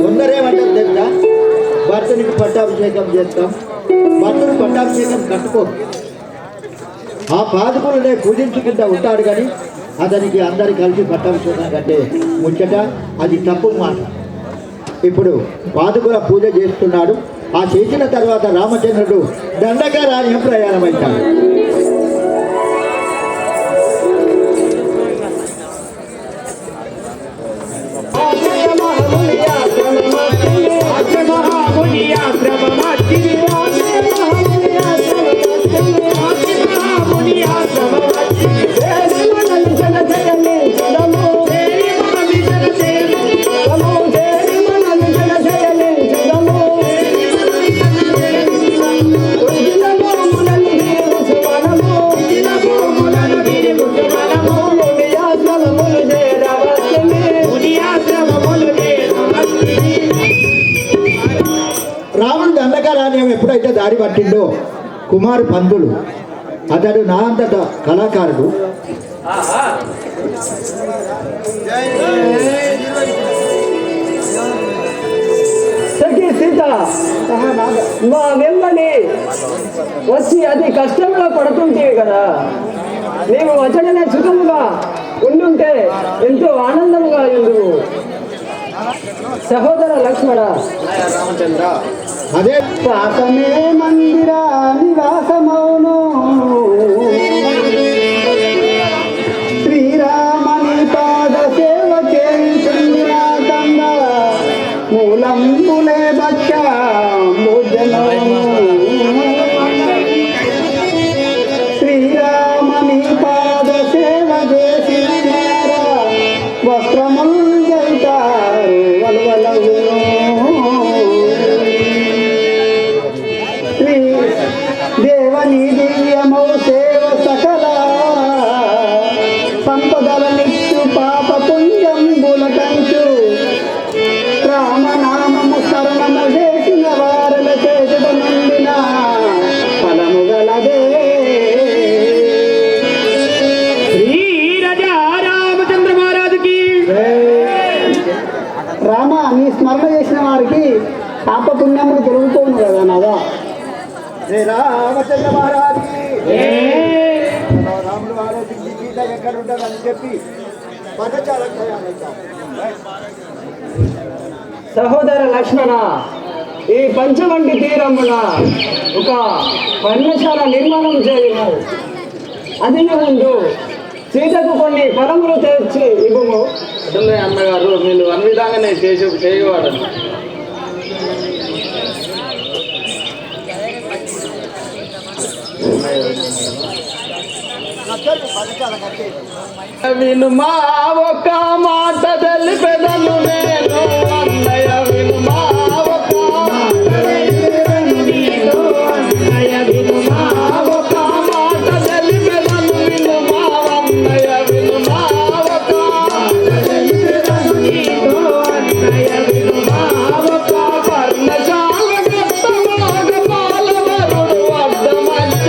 కొందరేమంటారు తెలుసా, భర్తనికి పట్టాభిషేకం చేస్తాం, భర్తను పట్టాభిషేకం కట్టుకో, ఆ పాదుకులనే పూజించుకుంటూ ఉంటాడు కానీ అతనికి అందరి కలిసి పట్టాభిషేకం కంటే ముచ్చట, అది తప్పు మాట. ఇప్పుడు పాదుకుల పూజ చేస్తున్నాడు. ఆ చేసిన తర్వాత రామచంద్రుడు దండకారణ్యం ప్రయాణమవుతాడు. రాముడు దండకారణ్యం ఎప్పుడైతే దారి పట్టిండో కుమారు పంతులు, అతడు నా అంతట కళాకారుడు. సీత మా వెంబడి వచ్చి అతి కష్టంగా పడుతుంటేవి కదా, నీవు వచననే సుఖముగా ఉండుంటే ఎంతో ఆనందముగా ఉండు సహోదర లక్ష్మణ. రామచంద్ర, అదే పాతమే మందిర నివాసమౌను, శ్రీరామని పాద సేవ చేయుచుండి నా తండ, మూలంబులే భక్ష భోజనము. శ్రీరామని పాద సేవ చేసి వస్త్రములు జైతారు వలవలవును. దేవని దివ్యమౌ సేవ సకల సంపదలనిచ్చు పాప పుణ్యం బులకంచు, రామనామము శరణము చేసిన వారల చేతుట నుండిన ఫలము గలదే. శ్రీ రాజా రామచంద్ర మహారాజుకి రామ, నీ స్మరణ చేసిన వారికి పాప పుణ్యములు తొలగిపోను కదా నాదా. శ్రీ రామచంద్ర మహారాజుకి, రాముడు మహారాజు గీత ఎక్కడ ఉంటుందని చెప్పి పదచారం సహోదర లక్ష్మణ, ఈ పంచవంటి తీరమున ఒక పర్ణశాల నిర్మాణం చేయము. అది ముందు సీతకు కొన్ని ఫలములు తెచ్చి ఇవ్వము. అన్నగారు, మీరు అన్ని విధంగానే చేయవాడు. వినుమా ఒక మాట తెలిపెదను నేను, అన్నయ్య వినుమా ఒక మాట తెలిపెదను, అన్నయ్య వినుమా ఒక మాట తెలిపెదను, వినుమా అన్నయ్య వినుమా ఒక మాట తెలిపెదను, అన్నయ్య వినుమా ఒక పర్ణశాల గట్టవాగ పాలవరుడు వద్ద మధ్య,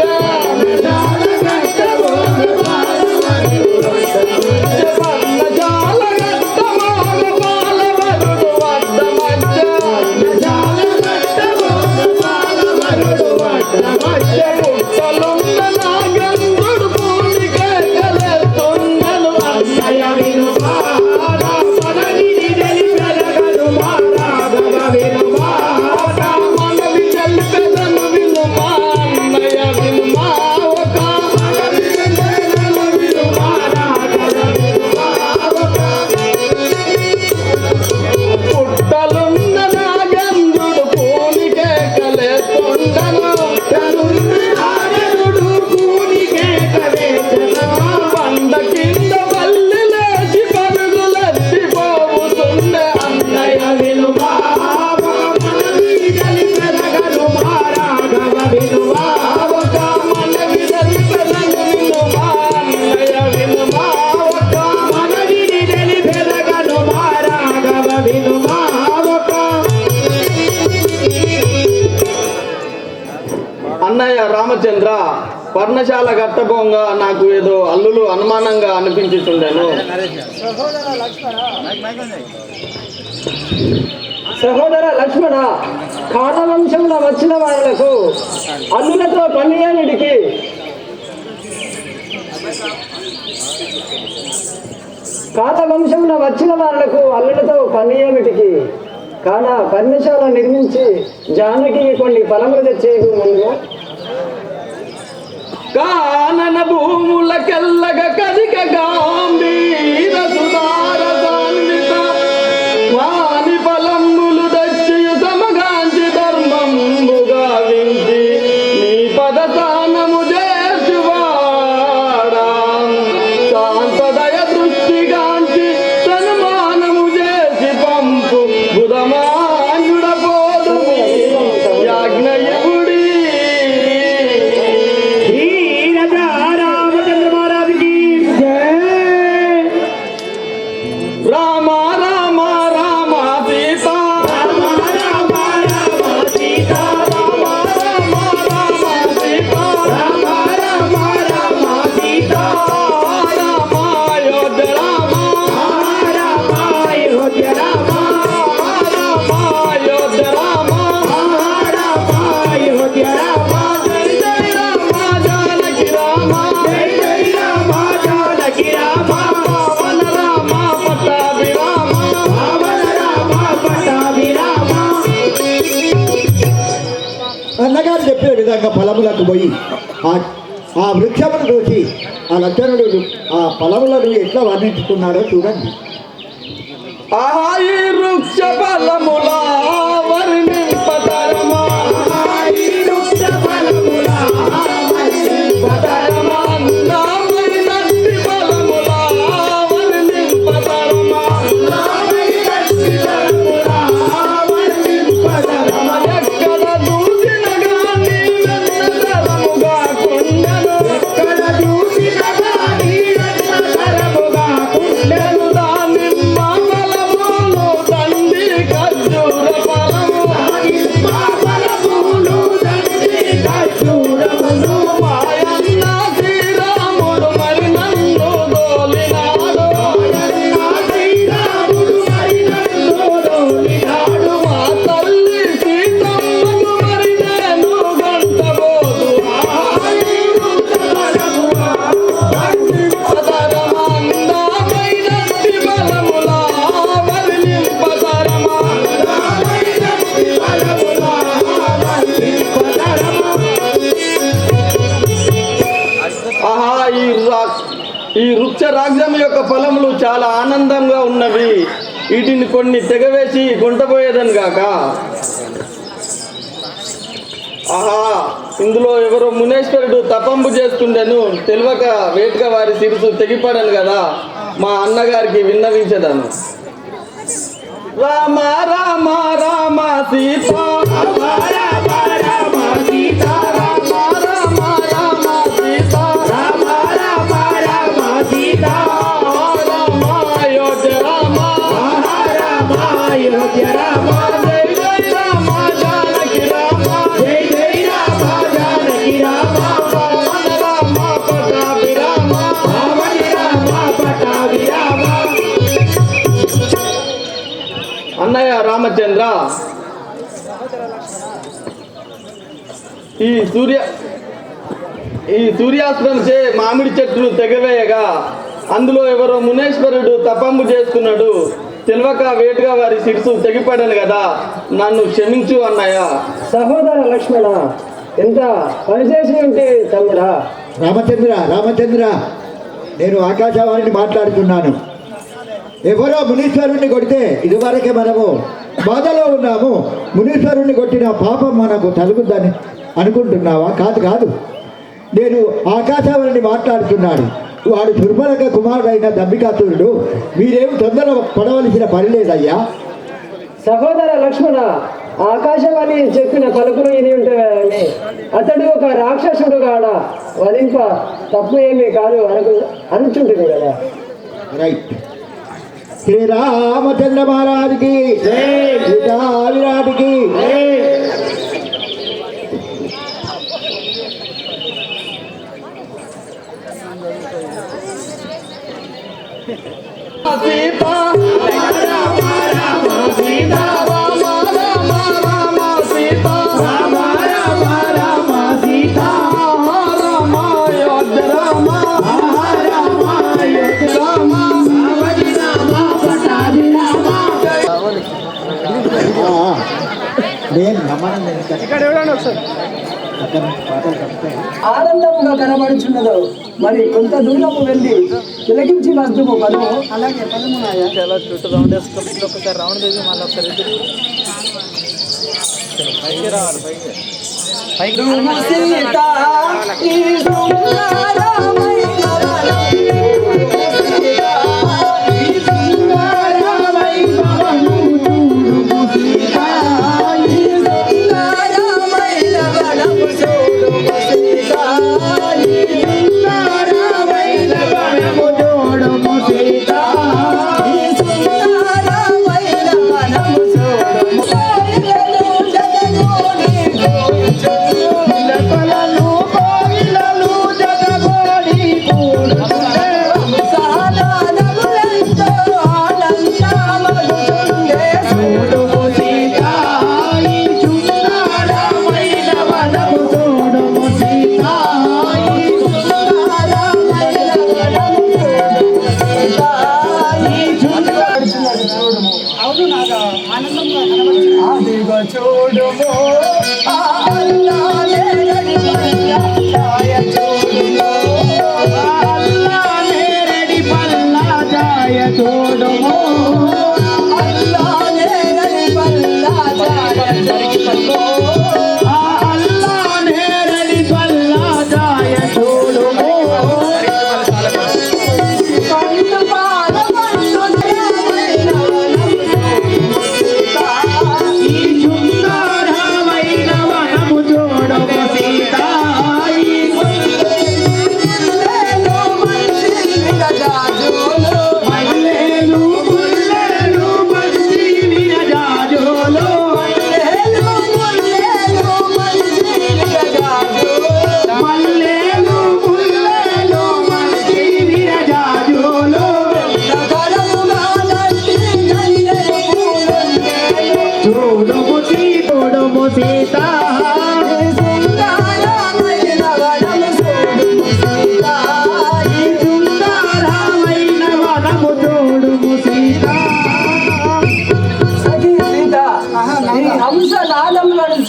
అన్నయ్య రామచంద్ర, పర్ణశాల కట్టబోంగా నాకు ఏదో అల్లులు అనుమానంగా అనిపించుతుండెను. సహోదర లక్ష్మణ, కాలవంశంలో వచ్చిన వాళ్లకు అల్లులతో పనియానికి కాలవంశంలో వచ్చిన వాళ్లకు అల్లులతో పనియేమిటికి కాన పర్ణశాల నిర్మించి జానకి కొన్ని ఫలములు తెచ్చేకు ముందు కానన భూములకెల్లగ కదిక గాంభీర సుధార సాన్విత వాని ఫలములు దచ్చి సమగాంచి ధర్మంబుగా వించి నీ పదతానము చేసివాడా శాంతదయ దృష్టిగాంచి సన్మానము చేసి పంపు బుధమాన్యుడ పోదు యాజ్ఞయుడి రామ రామ రామ సీతా రామ రామ రామ సీతా రామ రామ రామ సీతా రామ రామ రామ సీతా రామ అయోధ్య రామ రామ అయోధ్య రామ రామ అయోధ్య రామ రామ అయోధ్య రామ జై జై రామ జానకి రామ జై జై రామ జానకి రామ పవన రామ పట్టాభిరామ పవన రామ పట్టాభిరామ. అన్నగారు చెప్పిన విధంగా ఫలములకు పోయి ఆ వృక్షమును చూసి ఆ లక్షణుడు ఆ ఫలములను ఎట్లా వర్ణించుకున్నారో చూడండి. ఆహా ఈ వృక్ష ఫలములా వర్ణింపతరమా ఈ వృక్ష ఫలములా వర్ణింపతరమా నామైనట్టి ఫలములా వర్ణింపతరమా నామైనట్టి ఫలములా వర్ణింపతరమా ఎక్కడ చూసిన గాని వెన్నతరముగా కొండను ఎక్కడ చూసిన గాని వెన్నతరముగా కొండను దానిమ్మ ఫలములు దండి ఖర్జూర ఫలము దానిమ్మ ఫలములు దండి ఖర్జూరములు మాయన్న శ్రీరాముడు మరి నన్ను దోలినాడు మాయన్న శ్రీరాముడు మరి నన్ను దోలినాడు మా తల్లి సీతమ్మకు మరి నేను గంటబోదు వర్ణింపతరమా నామైనట్టి ఫలములా వర్ణింపతరమా నామైనట్టి ఫలములా వర్ణింపతరమా. ఆహా ఈ వృక్ష రాజ్యం యొక్క ఫలములు చాలా ఆనందంగా ఉన్నవి. వీటిని కొన్ని తెగవేసి కొంటపోయేదని గాక. ఆహా ఇందులో ఎవరో మునేశ్వరుడు తపంబు చేస్తుండెను తెలియక వేటుగా వారి శిరసు తెగిపడను కదా మా అన్నగారికి విన్నవించదను. రామ రామ రామ సీతా రామ రామ రామ సీతా రామ రామ రామ సీతా రామ రామ రామ సీతా రామ అయోధ్య రామ రామ అయోధ్య రామ జై జై రామ జానకి రామ జై జై రామ జానకి రామ పవన రామ పట్టాభిరామ పవన రామ పట్టాభిరామ. అన్నయ్య రామచంద్ర, ఈ సూర్యాస్త్రం చే మామిడి చెట్టును తెగవేయగా అందులో ఎవరో మునేశ్వరుడు తపంబు చేసుకున్నాడు తెలియక వేటుగా వారి శిరసు తెగిపడను కదా నన్ను క్షమించు అన్నయ్య. సహోదర లక్ష్మణ, ఎంత పనిచేసి ఉంటే తమ్ముడా. రామచంద్ర నేను ఆకాశవాణిని మాట్లాడుతున్నాను. ఎవరో మునీశ్వరుణ్ణి కొడితే ఇదివరకే మనము బాధలో ఉన్నాము. మునీశ్వరుణ్ణి కొట్టిన పాపం మనకు తలుగుద్దని అనుకుంటున్నావా? కాదు. నేను ఆకాశవాణిని మాట్లాడుతున్నాను. వాడు దుర్బలక కుమారుడైన దంబికాసురుడు. మీరేమి తొందర పడవలసిన పని లేదయ్యా. సహోదర లక్ష్మణ, ఆకాశవాణి చెప్పిన పలుకులు ఇది ఉంటాయని అతడు ఒక రాక్షసుడు కాడ వధింప తప్పు ఏమీ కాదు అనుచుంటుంది కదా. రైట్. శ్రీరామచంద్ర మహారాజుకి సీతా విరాటికి ఆనందంగా కనబడుచున్నదో మరి కొంత దూరము వెళ్ళి తిలకించి వస్తువు పదము. అలాగే పదమునాయ చాలా చుట్టూ రౌండ్ వేసుకొని ఒకసారి రౌండ్ వేసి మళ్ళీ ఒకసారి ఎదురు పైకి రావాలి పైకి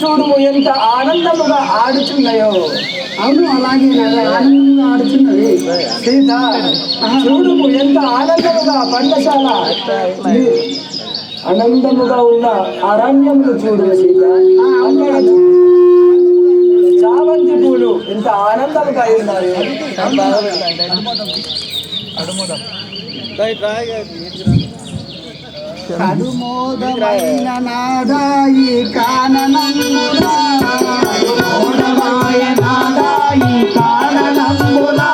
చూడుము ఎంత ఆనందముగా ఆడుచున్నాయో. అవును అలాగే ఆనందంగా ఆడుతున్నది సీత చూడుము ఎంత ఆనందముగా పండశాల ఆనందముగా ఉన్న అరణ్యములు చూడు సీత. అక్కడ చామంతి పూలు ఎంత ఆనందముగా ఉన్నాయి. కడుమోదమైన నాదాయి కాననమునా కడుమోదమాయ నాదాయి కాననమునా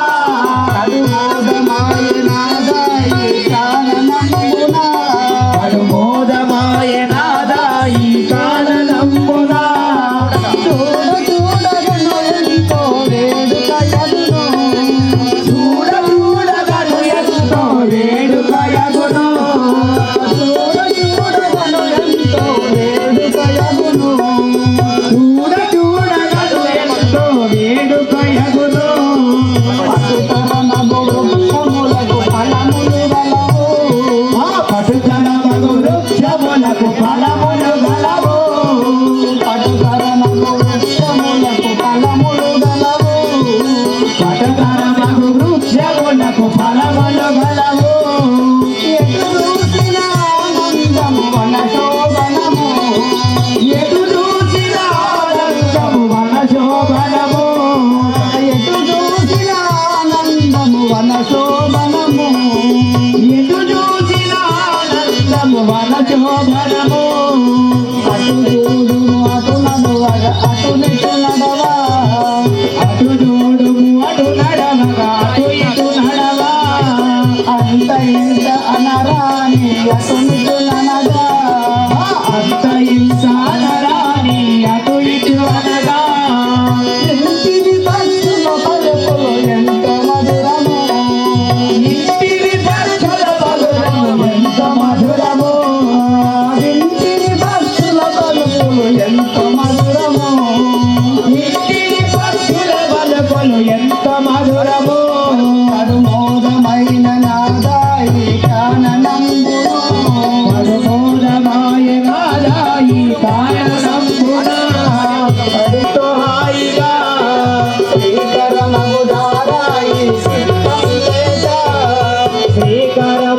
కడుమోదమాయ నాదాయి కాననమునా కడుమోదమాయ నాదాయి కాననమునా చూడ చూడగను ఎంతో వేడుకయగును చూడ చూడగను ఎంతో వేడుకయగును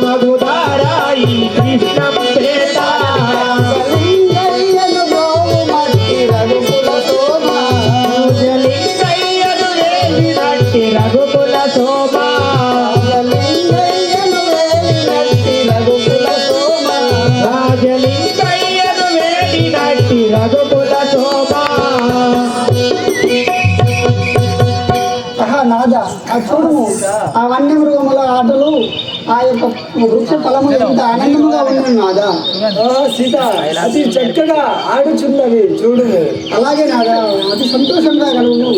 మధుధారాయి కృష్ణం పేట లింగయ్యను గోవు మట్టి రఘుకుల శోభ లింగయ్యను వేలినట్టి రఘుకుల శోభ లింగయ్యను వేలినట్టి రఘుకుల శోభ రాజలింగయ్యను వేలినట్టి రఘుకుల శోభ నాదా ఆ చూడుము ఆ వన్యమృగముల ఆటలు ఆ యొక్క వృక్ష ఫలములు ఎంత ఆనందముగా ఉన్నాయి నాదా. సీత అతి చక్కగా ఆడుచున్నవి చూడు. అలాగే నాదా అతి సంతోషంగా కలుగు.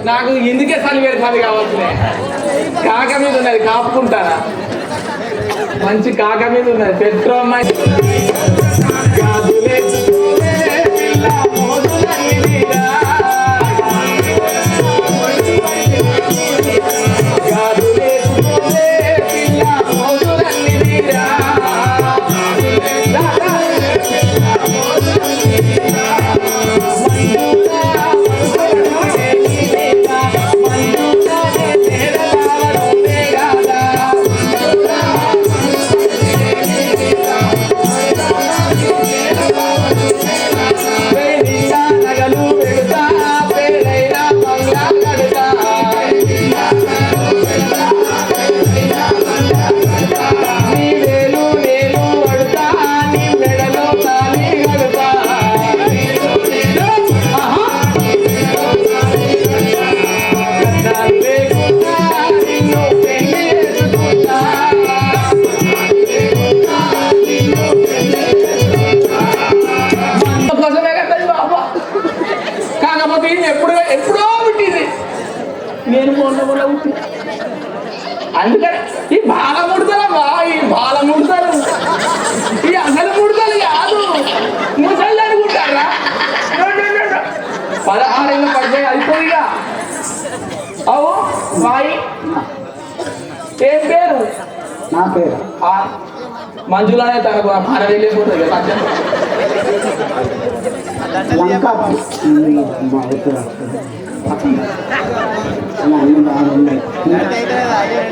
నాకు ఎందుకే చలి పెడతాది కావాల్సిందే. కాక మీద ఉన్నది కాపుకుంటారా, మంచి కాక మీద ఉన్నది పెట్రోల్ అందుకని ఈ బాల ముడతలమ్మా, ఈ బాల ముడతలు ఈ అసలు ముడతలు కాదు, ముసళ్ళు అనుకుంటారా? 16 ఏళ్ళు పడితే అయిపోయిగా. అవు బాయ్ ఏం పేరు? నా పేరు మంజులానే తనకు 12 వెళ్ళిపోతుంది కదా. లంకా అన్నీ బాగున్నాయి.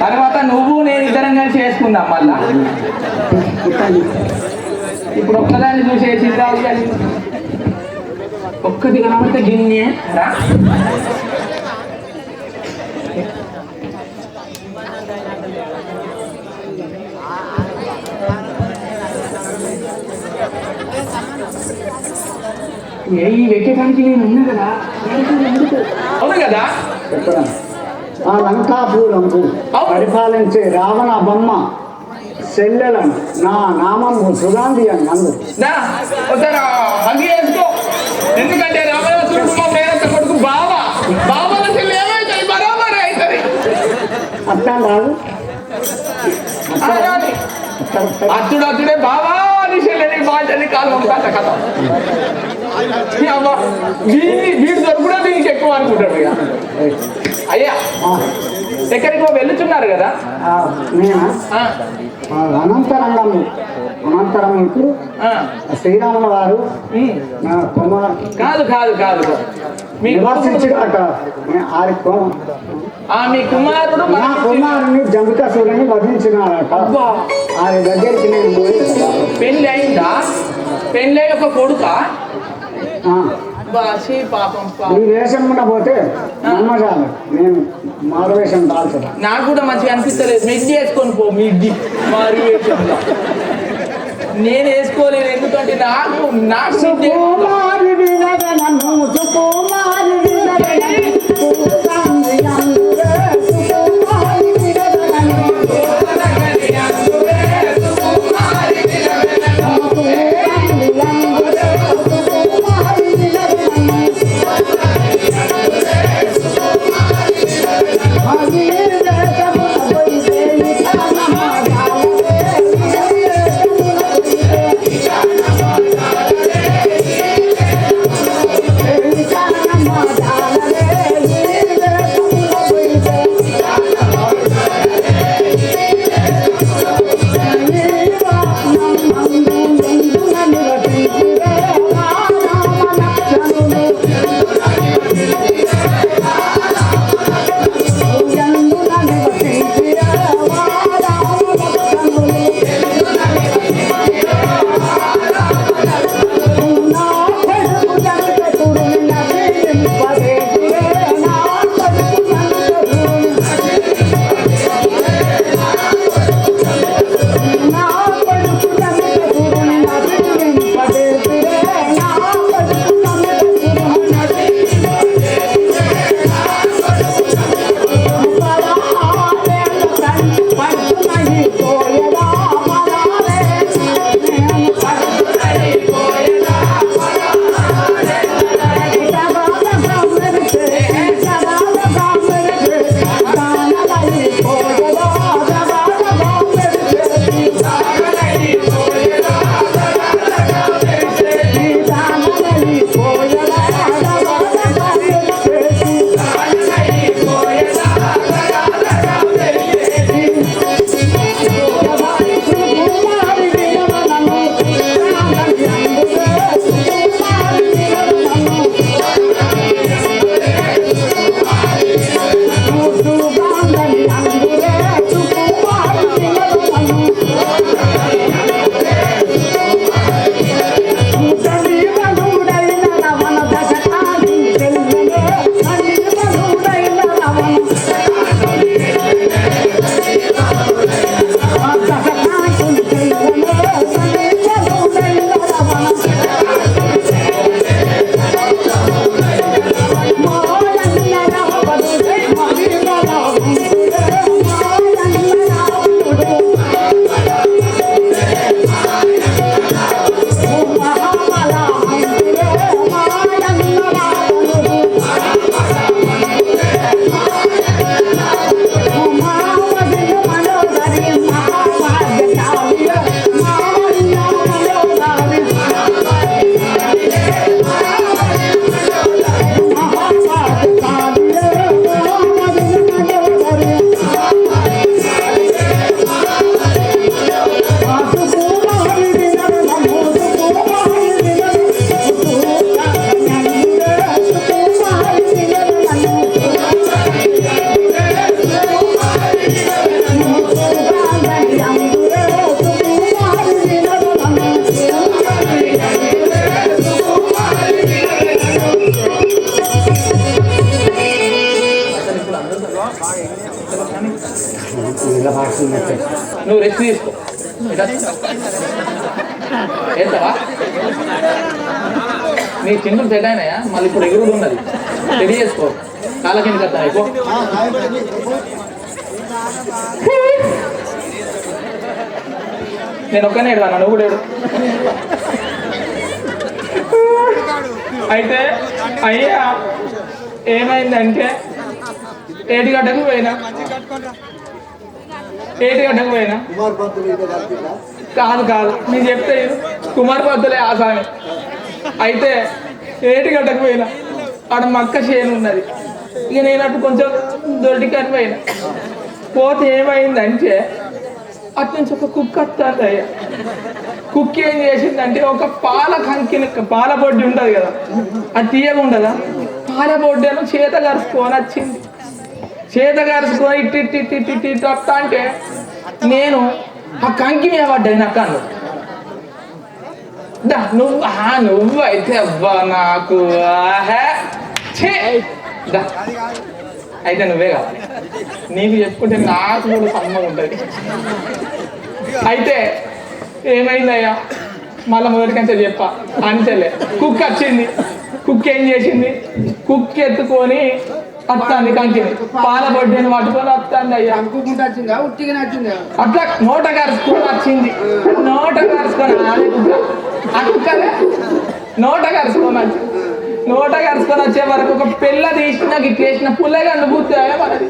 తర్వాత నువ్వు నేను ఇద్దరం కలిసి చేసుకుందాం మళ్ళా. ఇప్పుడు ఒక్కదాన్ని చూసేసి రావు కానీ ఒక్కది కనబడితే గిన్నె రా. ఈ వెక్కడానికి నేను ఉన్నా కదా. అవును కదా. ఆ లంకాపూరంకు పరిపాలించే రావణ బొమ్మ చెల్లెలను నా నామము సుగాంధి అని నందు. హగ్గి వేసుకో. ఎందుకంటే రామరాజుడు మా పేరంత కొడుకు బాబా. బాబాల చెల్లి ఏమైతుంది బరాబర్ అవుతుంది. అర్థం కాదు. అచ్చుడే బాబా అని చెల్లని బాధ్యని కాలం కథ కథ. వీడు దొరుకుడా దీనికి ఎక్కువ అనుకుంటాడు ఇక. అయ్యా ఎక్కడికో వెళ్ళుచున్నారు కదా. నేనా అనంతరంగము ఇప్పుడు శ్రీరాముల వారు నా కుమార్ కాదు కాదు కాదు మీ కుమారుడు నా కుమారుని జంబుకాసురుని వధించినారట. ఆయన దగ్గరికి నేను పోయి పెళ్లి అయిందా? పెళ్లి ఒక కొడుక ఈ వేషం కూడా పోతే నమ్మజాలి. నేను మారు వేషం దాల్చదా. నాకు కూడా మంచిగా అనిపిస్తలేదు. మిడ్డి వేసుకొని పో. మిడ్డి మారు వేషంలో నేను వేసుకోలేదు. ఎందుకంటే నాకు నువ్వు రెస్ట్ తీసుకో వేస్తావా నీ చింతలు సెట్ అయినాయా మళ్ళీ ఇప్పుడు ఎగురుడు ఉన్నది రెడీ చేసుకో కాళ్ళ కింద కత్తా అయిపో నేను ఒక్కనే ఏడవాను నువ్వు కూడా ఏడు అయితే అయ్యా ఏమైందంటే ఏటిగడ్డకు పోయినా కాదు నేను చెప్తే కుమార్ పంతులే ఆసామి అయితే ఏటిగడ్డకు పోయినా ఆడ మక్క చేను ఉన్నది ఇక నేను అటు కొంచెం దొడ్డికని పోయినా పోతే ఏమైందంటే అటు నుంచి ఒక కుక్క వస్తుంది అయ్యా కుక్క ఏం చేసిందంటే ఒక పాల బొడ్డి ఉంటుంది కదా అది తీయగా ఉండదా పాల బొడ్డేమో చేత కరుచుకొని వచ్చింది చేత కరుచుకొని ఇట్టి వస్తా అంటే నేను ఆ కంకి మీద పడ్డాయి నాకు అన్ను నువ్వు అయితే అబ్బా నాకు అయితే నువ్వే కావాలి నీకు చెప్పుకుంటే నాకు కూడా సమ్మగా ఉంటుంది అయితే ఏమైందయ్యా మళ్ళీ మొదటికంటే చెప్పా అంతేలే కుక్క వచ్చింది కుక్క ఏం చేసింది కుక్క ఎత్తుకొని వస్తాంది కంకిని పాల బొడ్డని పట్టుకొని వస్తాంది అయ్యా అట్లా నోట కరుచుకొని వచ్చింది నోట కరుచుకొని ఆ కుక్కలే నోట కరుచుకొని వచ్చింది నోట కరుచుకొని వచ్చే వరకు ఒక పిల్ల తీసిన గిట్లేసిన పుల్లగండు బుద్ధాయా మనది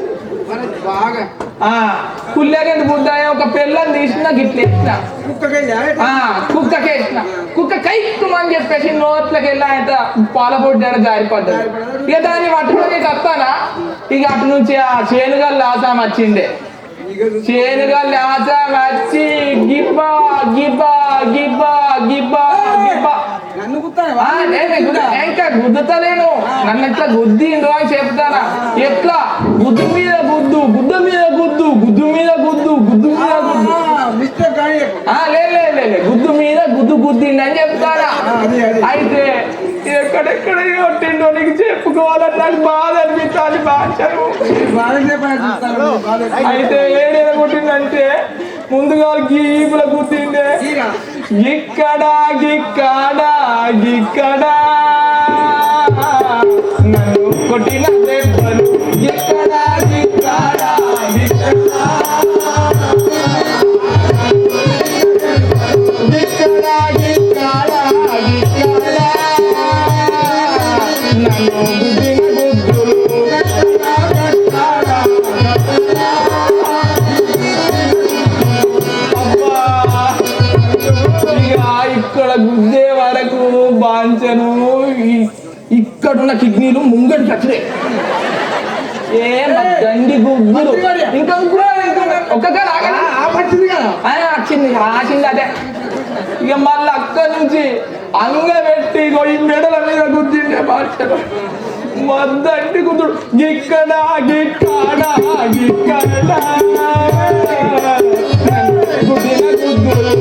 పుల్లగండు బుద్ధాయా ఒక పిల్లని తీసిన గిట్లేసిన కుక్కకేసిన కుక్క కైక్కుమని చెప్పేసి నోట్లకి వెళ్ళి ఆయన పాల బొడ్డ జారిపడ్డది ఇక దాన్ని పట్టుకొని వస్తానా ఇక అటు నుంచి ఆ చేనుగల్లి ఆసాం వచ్చిందే చేనుగల్లి ఆసాం వచ్చి గిబ్బా గిబ్బా గిబ్బా గిబ్బా గిబ్బా ఇంకా గుద్దుతలేను నన్ను ఎట్లా గుద్దిండు అని చెప్తానా ఎట్లా గుద్దు మీద గుద్దు గుద్ద మీద గుద్దు గుద్దు మీద గుద్దు గుద్దు మీద గుద్దు లే గుద్దు మీద గుద్దిండి అని చెప్తానా అయితే ఎక్కడెక్కడ కొట్టిండో నీకు చెప్పుకోవాలని నాకు బాధ అనిపిస్తాను భాషను అయితే ఏడేదో కొట్టిందంటే ముందుగా గీపుల గుద్దిండే ఇక్కడ నన్ను కొట్టిన దెబ్బలు ఇక్కడ నన్ను గుద్దిన గుద్దులు ఇక్కడ గుద్దే వరకు బాంచను ఇక్కడున్న కిడ్నీలు ముంగడికి వచ్చినాయి దండి గుద్దులు ఇంకా ఒక్కసారి వచ్చింది అదే ఇక మళ్ళీ అక్కడి నుంచి అంగబెట్టి ఈ మెడల మీద గుద్దిండే బాంచను మద్దండి గుద్దుడు గిక్కడ గుద్దిన గుద్దులు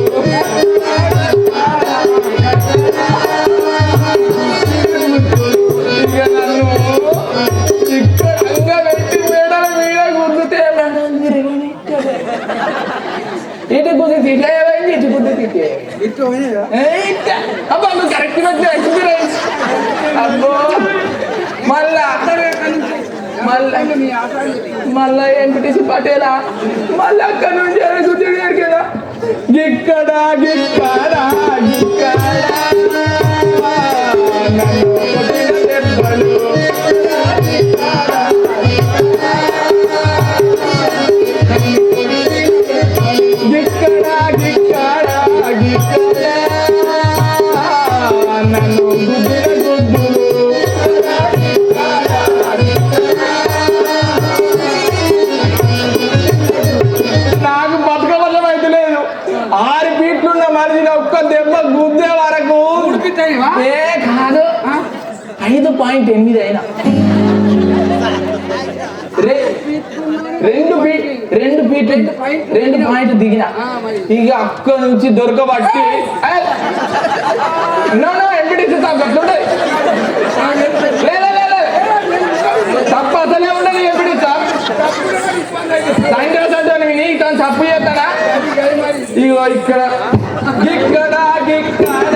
ఇటు గుద్ది తిట్టే ఇటు గుద్ది తిట్టే అబ్బా నువ్వు కరెక్ట్ ఎక్స్పీరియన్స్ అబ్బో మళ్ళా ఎంపీటీసీ పటేలా మళ్ళీ అక్కడ నుంచి గుర్తుడు కదా గిక్కడ నన్ను గుద్దిన గుద్దులు నాకు బతకవల్లం అయితే లేదు 6 ఫీట్లున్న మనిషిని ఒక్క దెబ్బ గుద్దే వరకు కాదు 5.8 అయినా 2 పాయింట్ దిగిన ఇక అక్కడ నుంచి దొరకబట్టి ఎంపీటీసీ తప్పు అసలే ఉండదు ఎంపీటీ సార్ సాయంత్రం నీకు తను తప్పు చేస్తానా ఇగో ఇక్కడ గిక్కడ గిక్కడ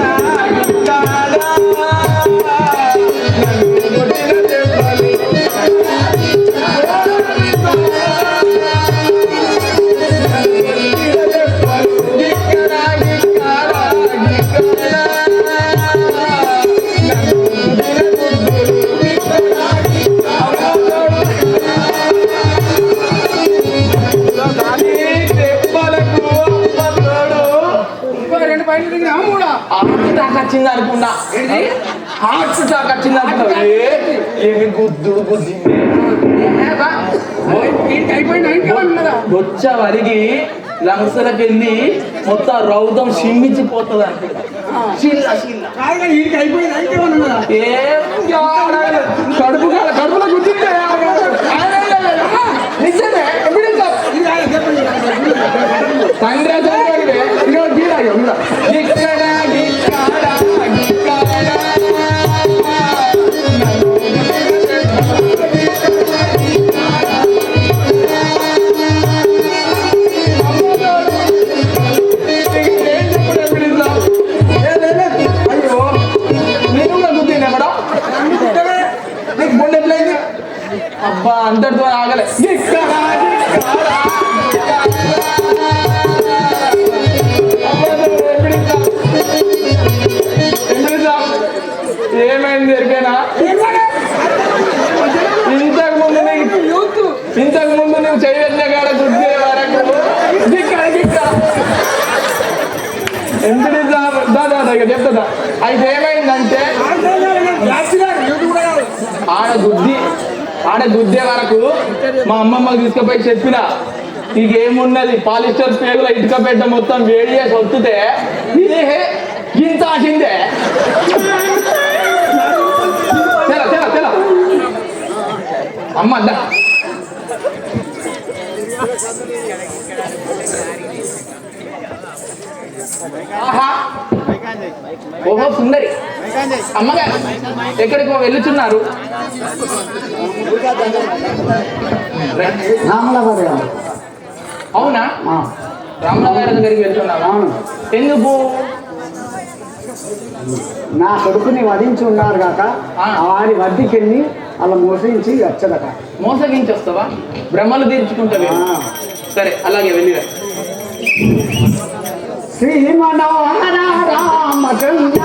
వచ్చింది అనుకున్నా హార్ట్ అటాక్ వచ్చింది అనుకున్నా ఏమి గుద్దుడు గుద్దింది వచ్చా వరిగి లంగ్స్లకు వెళ్ళి మొత్తం రౌదం సిమ్మించిపోతుంది అనుకుంటా కడుపులో గుద్దిందే నిజమే తండ్రి అబ్బా అంతటితో ఆగలే ఏమైంది ఎరికేనా ఇంతకు ముందు నువ్వు చేయవెళ్ళే కాడ గుర్తే వరకు ఎందుకు దాదా చెప్తా అయితే ఏమైందంటే ఆడ గుద్దే వరకు మా అమ్మమ్మకి తీసుకుపోయి చెప్పిన ఇక ఏమున్నది పాలిస్టర్ పేగుల ఇటుక పెట్ట మొత్తం వేడి చేసి వస్తుంటే ఇంత ఆసిందే తెల అమ్మ అందా ఓహో సుందరి అమ్మగారు ఎక్కడికో వెళ్ళుచున్నారు అవునా రామరావు గారి దగ్గరికి వెళ్తున్నావా ఎందుకు నా కొడుకుని వధించి ఉన్నారు కాక వారి వద్దకి వెళ్ళి అలా మోసగించి వచ్చదట మోసగించి వస్తావా బ్రహ్మలు తీర్చుకుంటావే సరే అలాగే వెళ్ళిరా శ్రీ మనోహర రామచంద్ర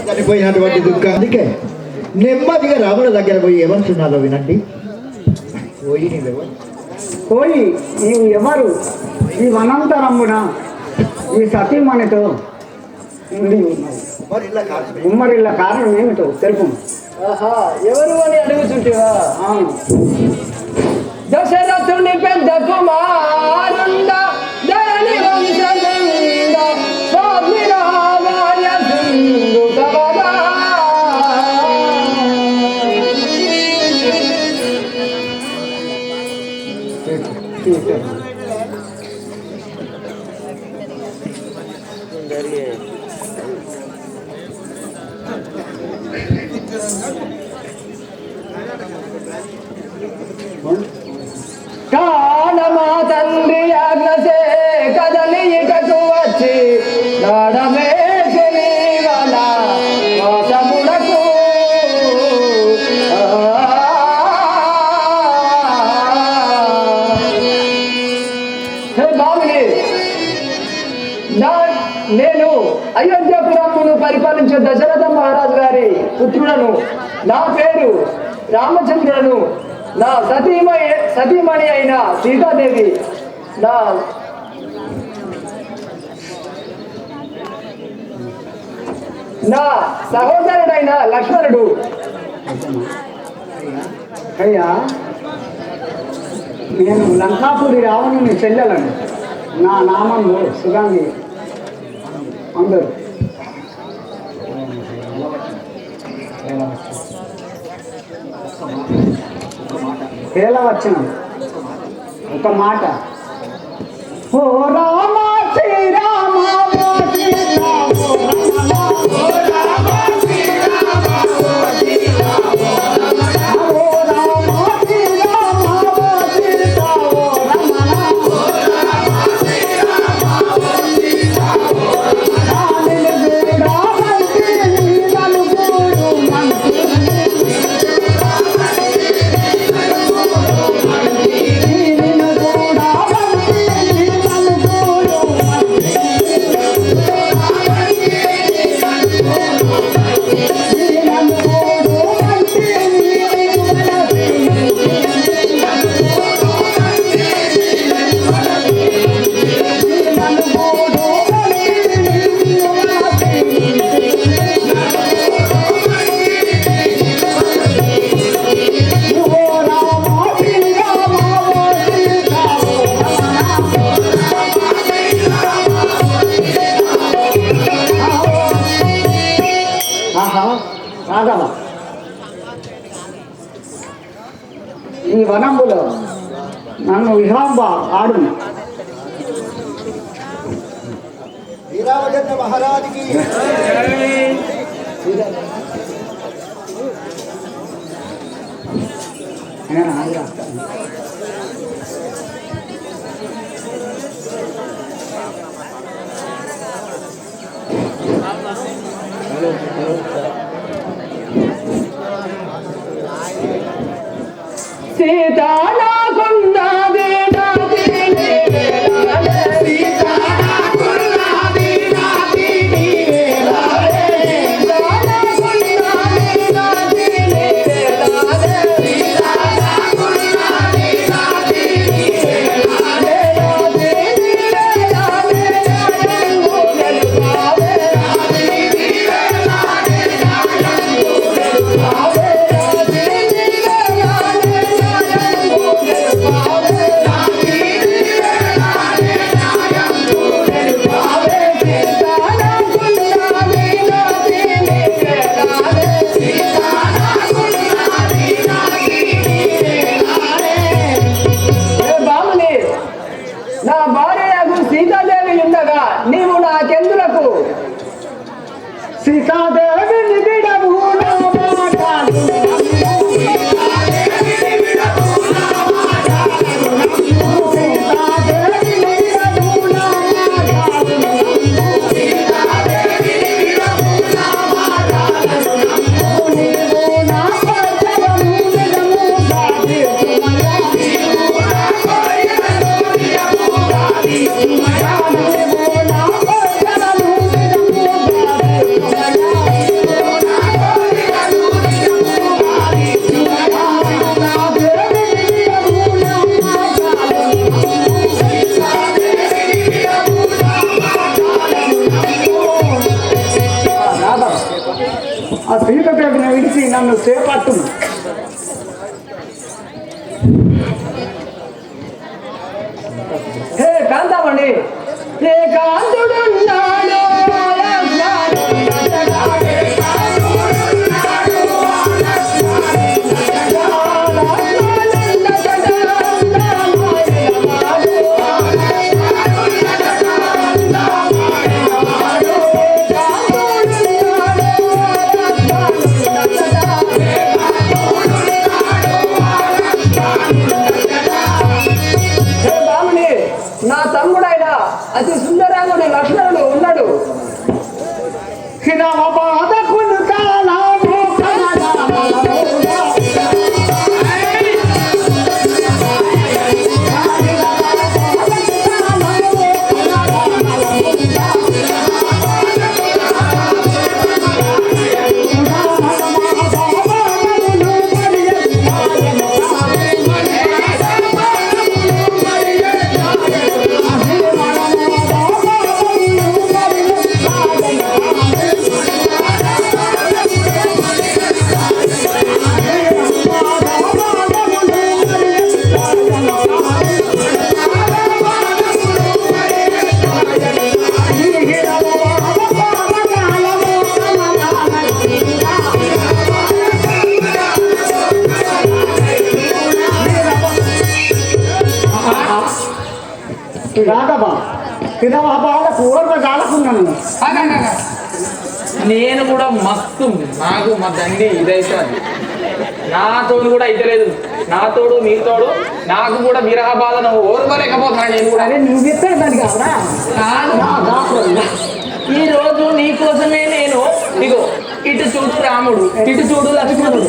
చనిపోయినటువంటి దుఃఖం అందుకే నెమ్మదిగా రాముల దగ్గర పోయి ఏమనుకున్నారో వినండి. పోయి పోయి నీవు ఎవరు ఈ వనంతరమ్మున ఈ సతీమణితో ఉండి ఉన్నది ఉమ్మరిళ్ళ కారణం ఏమిటో తెలుపు. ఎవరు అని అడుగుతుంటేవా? దశరథుని పెద్ద కుమారుండ ధరణి వంశజుండ స్వామి రామాయ సింధు కవగా కాడమా తండ్రి ఆజ్ఞసే కదలి ఇటకు వచ్చి నాడమే శనివల వాసములకు బాగుని నేను అయోధ్యపురమును పరిపాలించే దశరథ మహారాజు గారి పుత్రుడను. నా పేరు రామచంద్రుడను. నా సతీమణి అయిన సీతాదేవి, నా సహోదరుడైన లక్ష్మణుడు. అయ్యా, నేను లంకాపురి రావణుని చెల్లెలను. నా నామము సుగంధి. అందరూ వచ్చిన ఒక మాట. ఓ రామ శ్రీరామ రాఘవ, ఈ వనంబులో నన్ను విహాంబ ఆడును. శ్రీరామచంద్ర మహారాజుకి సీతా నాకున్నది సీతాదేవి ఉండగా నీవు నాకెందులకు? సీతాదేవి నిబిడము ఆ సీతదేవిని విడిచి నన్ను చేపట్టును. హే కాంతామణి, ఏ కాంతుడున్నాడు నా తమ్ముడైన అతి సుందరాంగుడి లక్ష్మణుడు ఉన్నాడు. విరహబాల పూర్వ కాలకున్నాను. నేను కూడా మస్తు నాకు మా దండి ఇదైతే నాతోడు కూడా అయితే లేదు. నాతోడు నీతోడు నాకు కూడా విరహ బాధను ఓర్వలేకపోతున్నాను. నేను కూడా నువ్వు ఇస్తాను దానికి కావడా ఈ రోజు నీకోసమే నేను ఇగో ఇటు చూడు రాముడు, ఇటు చూడు లక్ష్మణుడు.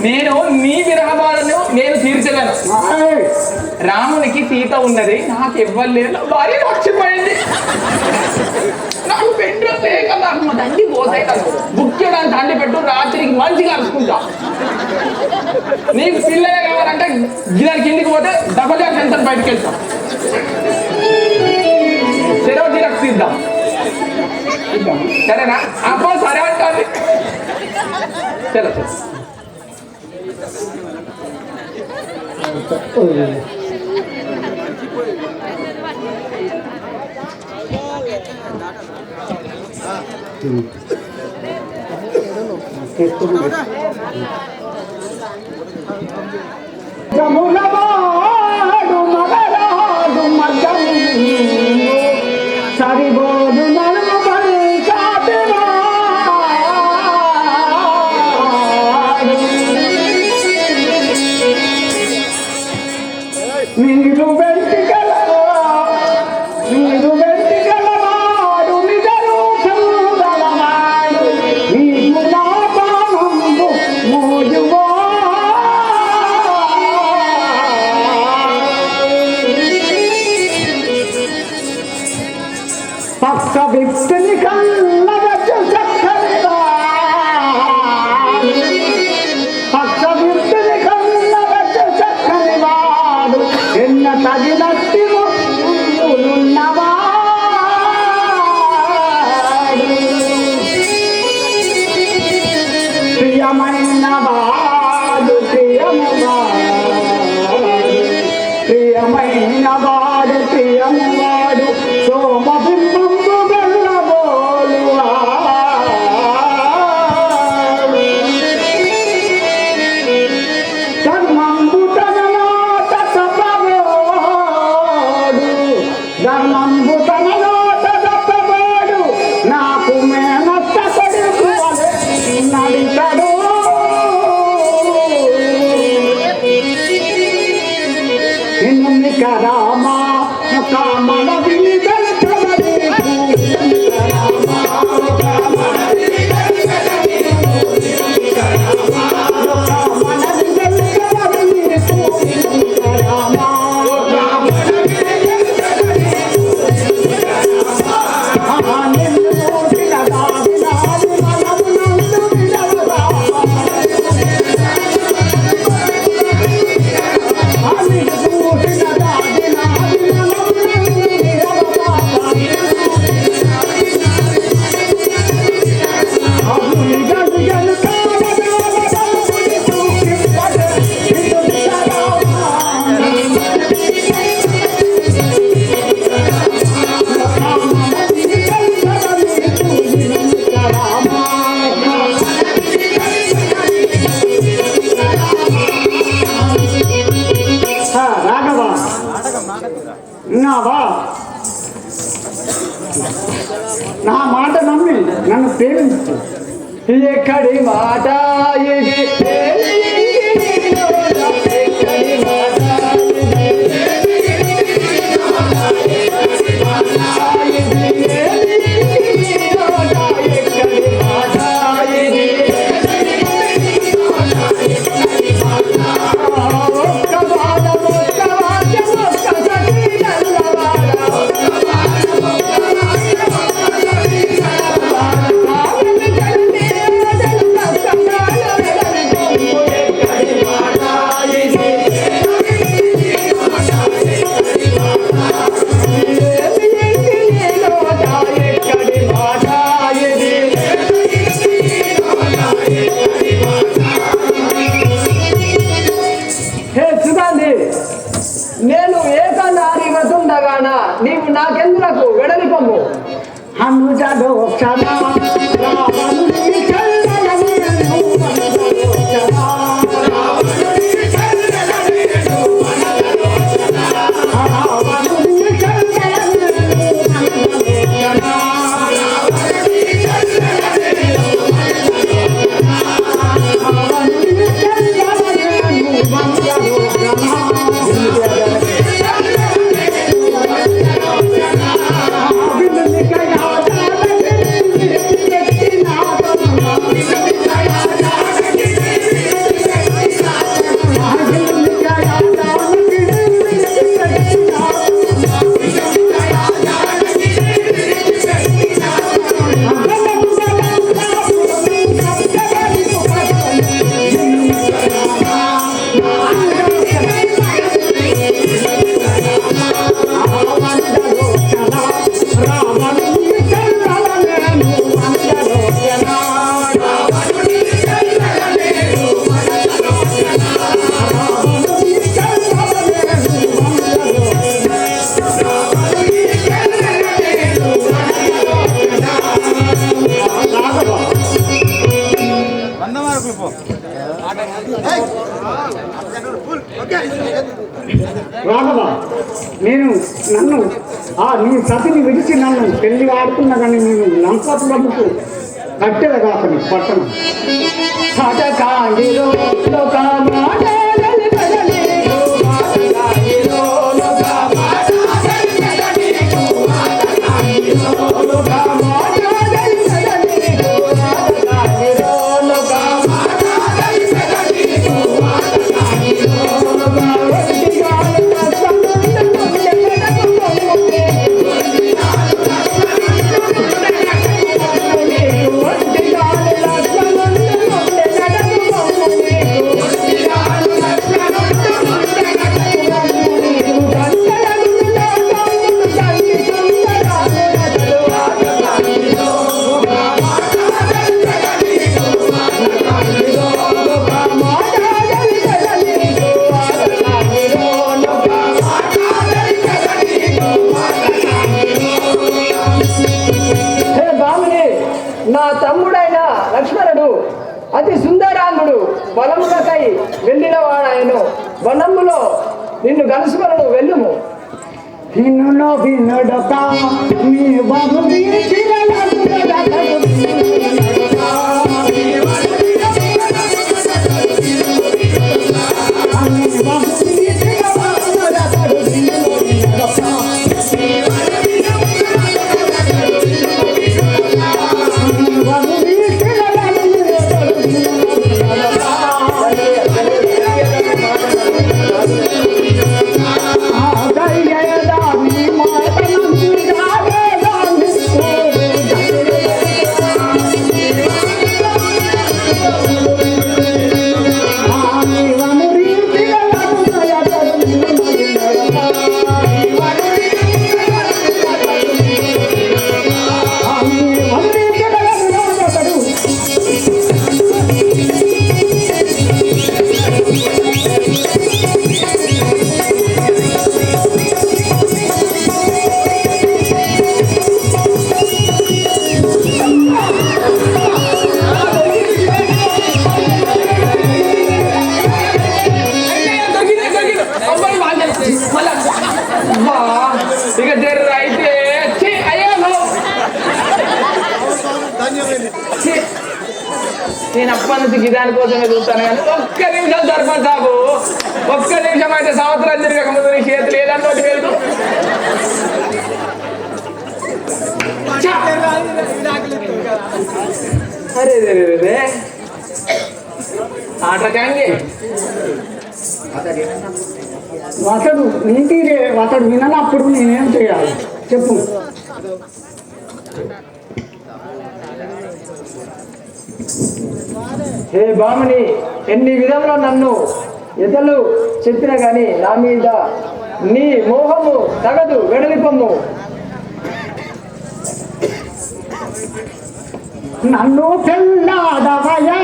నేను నీ విరహ బాధను నేను తీర్చలేను. రామునికి సీత ఉన్నది, నాకు ఇవ్వలేదు. భార్య మర్చిపోయింది. నాకు పెట్టు లేక నాకు మా తండ్రి పోతాయి. బుక్ చేయడానికి తండ్రి పెట్టు, రాత్రికి మంచిగా అరుచుకుంటా. నీకు పిల్లలే కావాలంటే గిన్నె కిందికి పోతే డబల్ సెంటర్ బయటకు వెళ్తాం. చెరవ జిరాక్స్ తీద్దాం, సరేనా? అబ్బో సరే అంటారు. చలో జమునవాడు మగరాడు మగము సరిబోదు నలుగు మీరు వెంటిగలవాడు నిజరు చందలవాడు నీకు నా పానంబు మోజువో పక్ష వ్యక్తిని కళ్ళవచ్చు చక్కనిదా పక్ష వ్యక్తిని కళ్ళవచ్చు చక్కని వాడు ఎన్న తగినట్టి ఉన్నవాడు ప్రియమైన వాడు ప్రియమైన వాడు ప్రియమవాడు సోమబింబంబు గల్లబోలువా ధర్మంబు తనలో తప్పబోడు ధర్మంబు తనలో తప్పబోడు నాకు మేనత్త కొడుకు నడితడు రామా కామల వినిదల నా మాట నమ్మి నన్ను ప్రేమించు. ఎక్కడి మాట ఇది నేను ఏకనారి వతుండగాన నీవు నాకెందులకు వెడలిపము హనుజలో క్షణ రావణుని చల్లనము రావణుని చల్ల రాఘవ, నేను నీ సతిని విడిచి నన్ను పెళ్లి ఆడుతున్నా కానీ నేను లంకాపురముకు కట్టెల కాకని పట్టణం నా తమ్ముడైన లక్ష్మణుడు అతి సుందరాంగుడు వనములకై వెళ్ళిన వాడాయను. వనములో నిన్ను కలుసుకొనను, వెళ్ళుము. వినులో వినుడక నీ బాబు ఇక జర్ర అయితే అయ్యో నేను అప్పటి నుంచి గిదాని కోసమే చూస్తాను కానీ ఒక్క నిమిషం సర్పంచ్ సాబు, ఒక్క నిమిషం అయితే సంవత్సరాలు తిరగక ముందు నీ చేతులు ఏదన్నా వెళ్తూ అరే రే ఆట కాంగి అతడు విననప్పుడు నేనేం చేయాలి చెప్పు. హే బామని, ఎన్ని విధంలో నన్ను ఎతలు చెప్పినా గాని నా మీద నీ మోహము తగదు, వెడలిపొమ్ము. నన్ను పెళ్ళాడవయా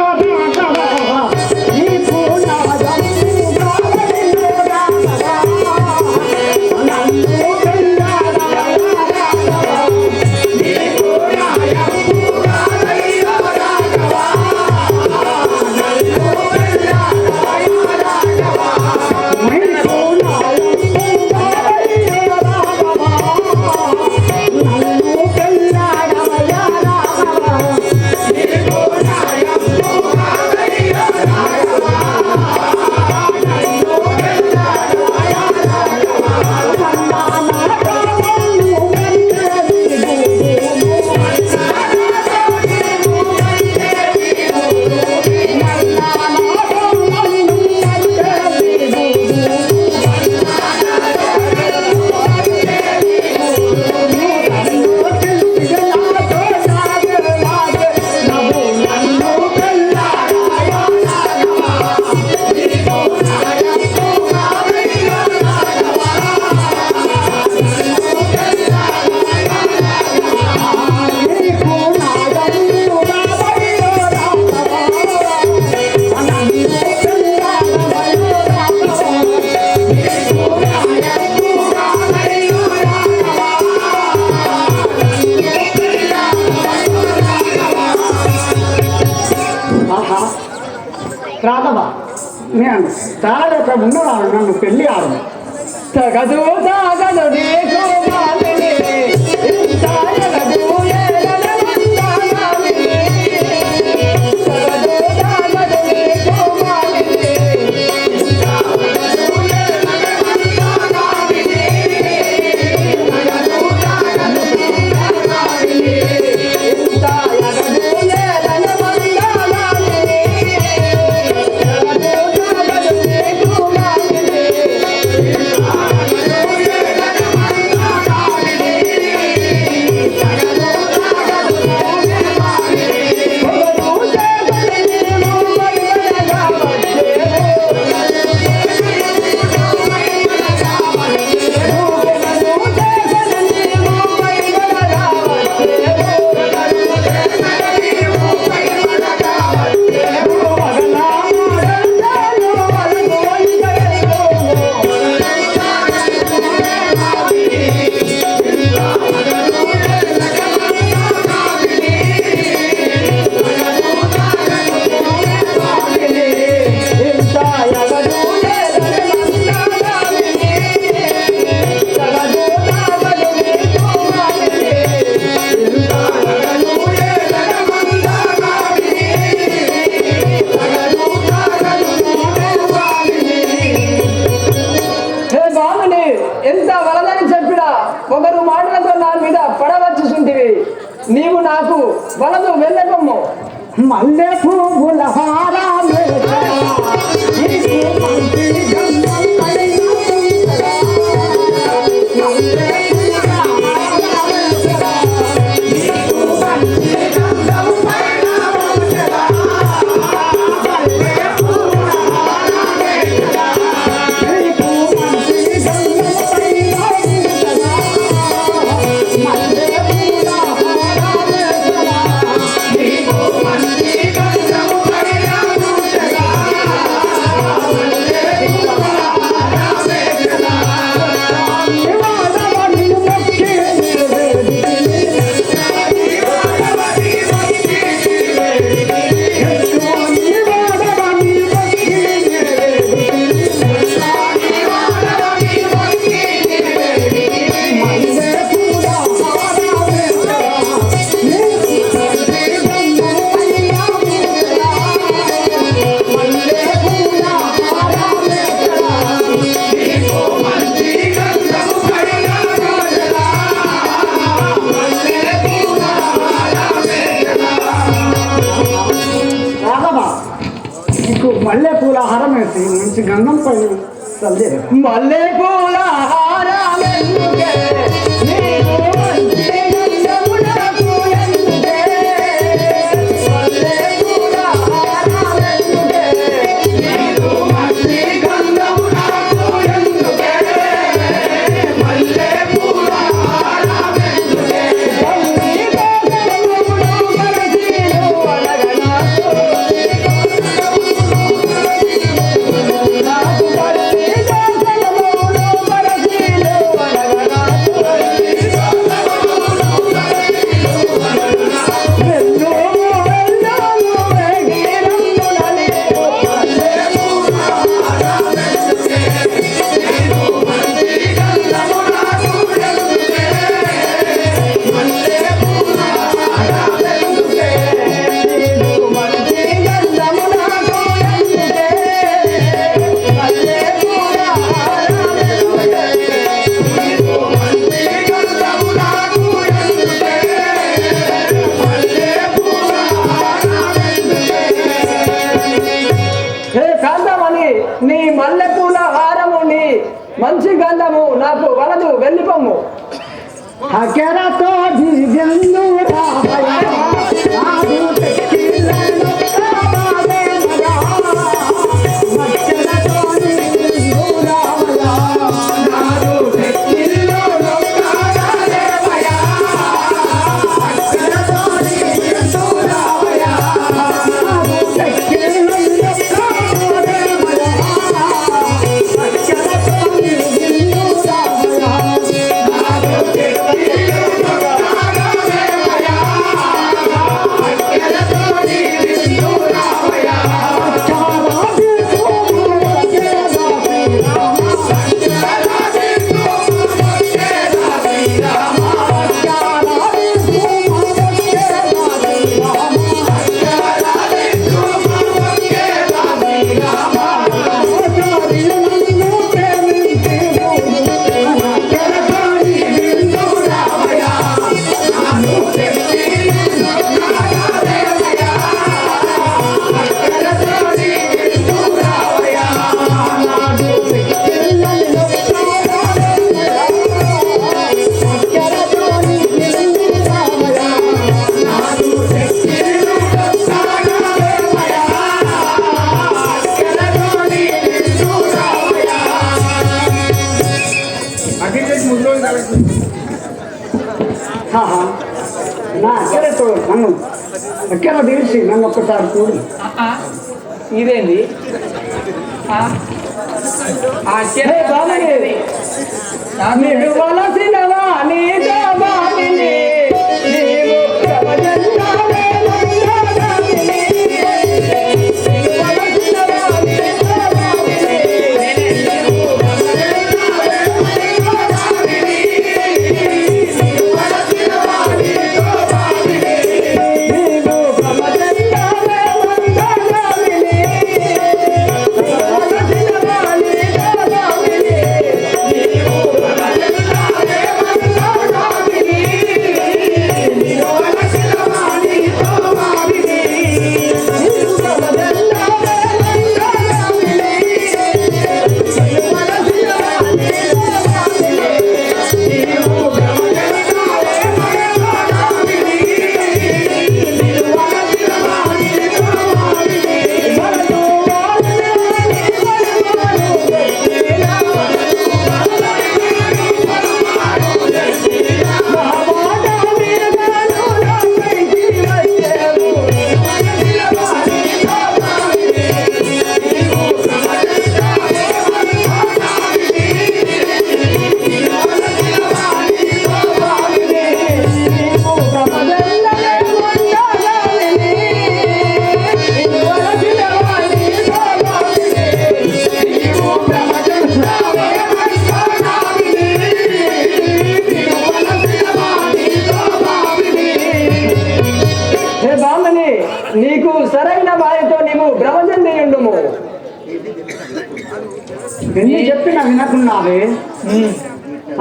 నేను తాగక ఉన్నవాడు నన్ను పెళ్లి ఆడు తగదు తాగదు నీకు మాలిని, తాగదు ఏలనమందానామిని. తగదు తాగదు నీకు మాలిని, తాగదు ఏలనమందానామిని. తగదు తాగదు నీకు మాలిని, తాగదు ఏలనమందానామిని. ఒకరు మాటలతో నా మీద పడవచ్చుంటివి, నీవు నాకు వలదు వెళ్ళకమ్ము. మల్లె పువ్వుల హారాలే నీకు మంచి గంధం పడినా మల్లె పువ్వుల హారాలే నీకు మంచి గంధం పడినా మల్లె పువ్వుల హారాలే నీకు మంచి గంధం పడినా మల్లె పువ్వుల హారాలే నీకు మంచి గంధం పడినా మల్లె పూల హారం వేసి మంచి గంధం పైన చల్లి మల్లె పూల హారమెల్లుకే, నీకు మంచి గంధము నాకు ఎందుకే. మల్లె పూల హారమెల్లుకే, నీకు మంచి గంధము నాకు ఎందుకే. మల్లె పూల హారమెల్లుకే, తల్లి కోసములు మరచిలు అడగనాకు. నీ మల్లెపూల హారముని మంచి గంధము నాకు వలదు వెళ్ళిపోము. అకెరతో దివ్యందు రామయ్య నా అక్కడ చూడు నన్ను ఎక్కడ తీసి నన్ను ఒక్కసారి చూడు. ఇదేంది వలసినవా నీతో బావిని నీవు ప్రవచంతావే మంగళామిని. వలసినవా నీతో బావిని నీవు ప్రవచంతావే మంగళామిని. వలసినవా నీతో బావిని నీవు ప్రవచంతావే మంగళామిని. వలసినవా నీతో బావిని నీవు ప్రవచంతావే మంగళామిని. నీవు వలసినవా నీతో బావిని నీవు ప్రవచంతావే మంగళామిని. నీవు వలసినవా నీతో బావిని నీవు ప్రవచంతావే మంగళామిని. నీవు వలసినవా నీతో బావిని వరదు హే బామని, నీకు సరైన వారితో నీవు భ్రమజం చేయుండుము. ఎన్ని చెప్పినా వినకున్నావే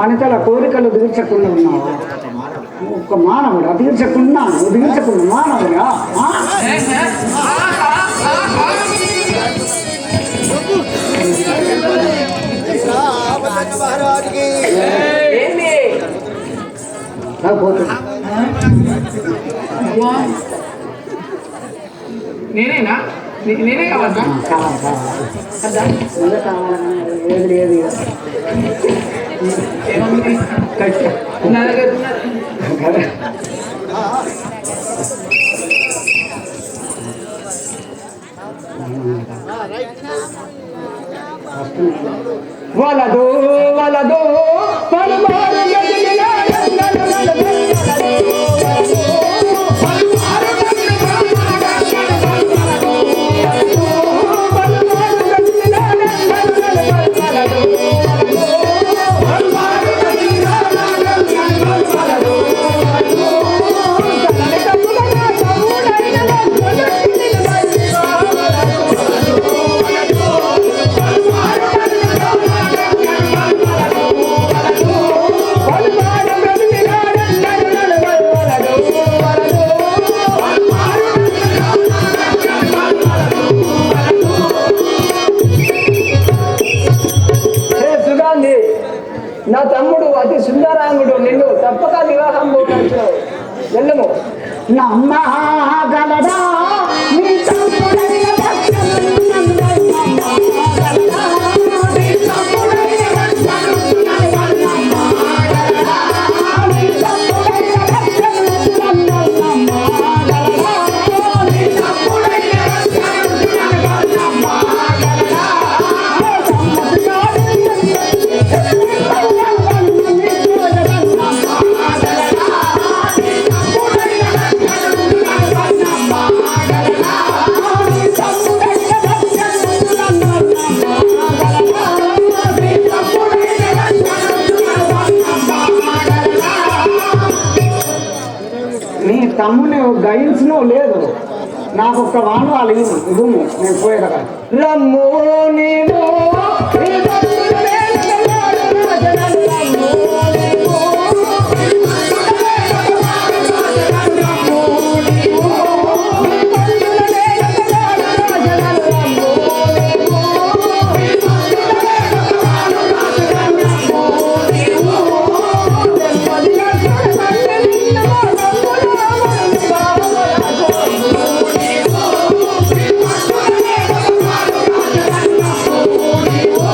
అనితల కోరికలు తీర్చకుండా ఉన్నావా? ఒక్క మానవుడా తీర్చకుండా మానవుడా? ఏంది పోతుంది నేనేనా నేనే కావద్దా ఏది లేదు ఏమన్నా నా దగ్గర ఉన్నది. వలదు వలదు పలుమారు గదిలిన గంగలు వలదు, వలదు పలుమారు గదిలిన గంగలు వలదు, పలుమారు గదిలిన గంగలు వలదు, పలుమారు గదిలిన గంగలు వలదు, తలని తప్పుగా తమ్ముడైన వలదు, నా తమ్ముడు అతి సుందరాంగుడు, నిన్ను తప్పక వివాహం పోవచ్చు. వెళ్ళము. నమ్మగలదా నీ తమ్ముడైన భక్తులను నమ్మగలదా? నీ తమ్ముడైన భక్తులను నమ్మగలదా? నీ తమ్ముడైన భక్తులను నమ్మగలదా? నీ తమ్ముడైన భక్తులను నమ్మగలదా? నీ తమ్ముని గయించిన లేదు, నాకు ఒక్క వాను వాళ్ళు ఇవ్వము, నేను పోయేదా రమ్ము నీవు ఈ భక్తుల వేడుకలాడు రాజనన్ను, రమ్ము నీవు ఈ భక్తుల వేడుకలాడు రాజనన్ను, రమ్ము నీవు ఈ భక్తుల వేడుకలాడు రాజనన్ను, రమ్ము నీవు ఈ భక్తుల వేడుకలాడు రాజనన్ను, రమ్ము నీవు నెమ్మది నడుచుడు తల్లి నిన్నమో నమ్ముల మరుని బావరాజు, రమ్ము నీవు ఈ భక్తుల వేడుకలాడు రాజనన్ను, రమ్ము నీవు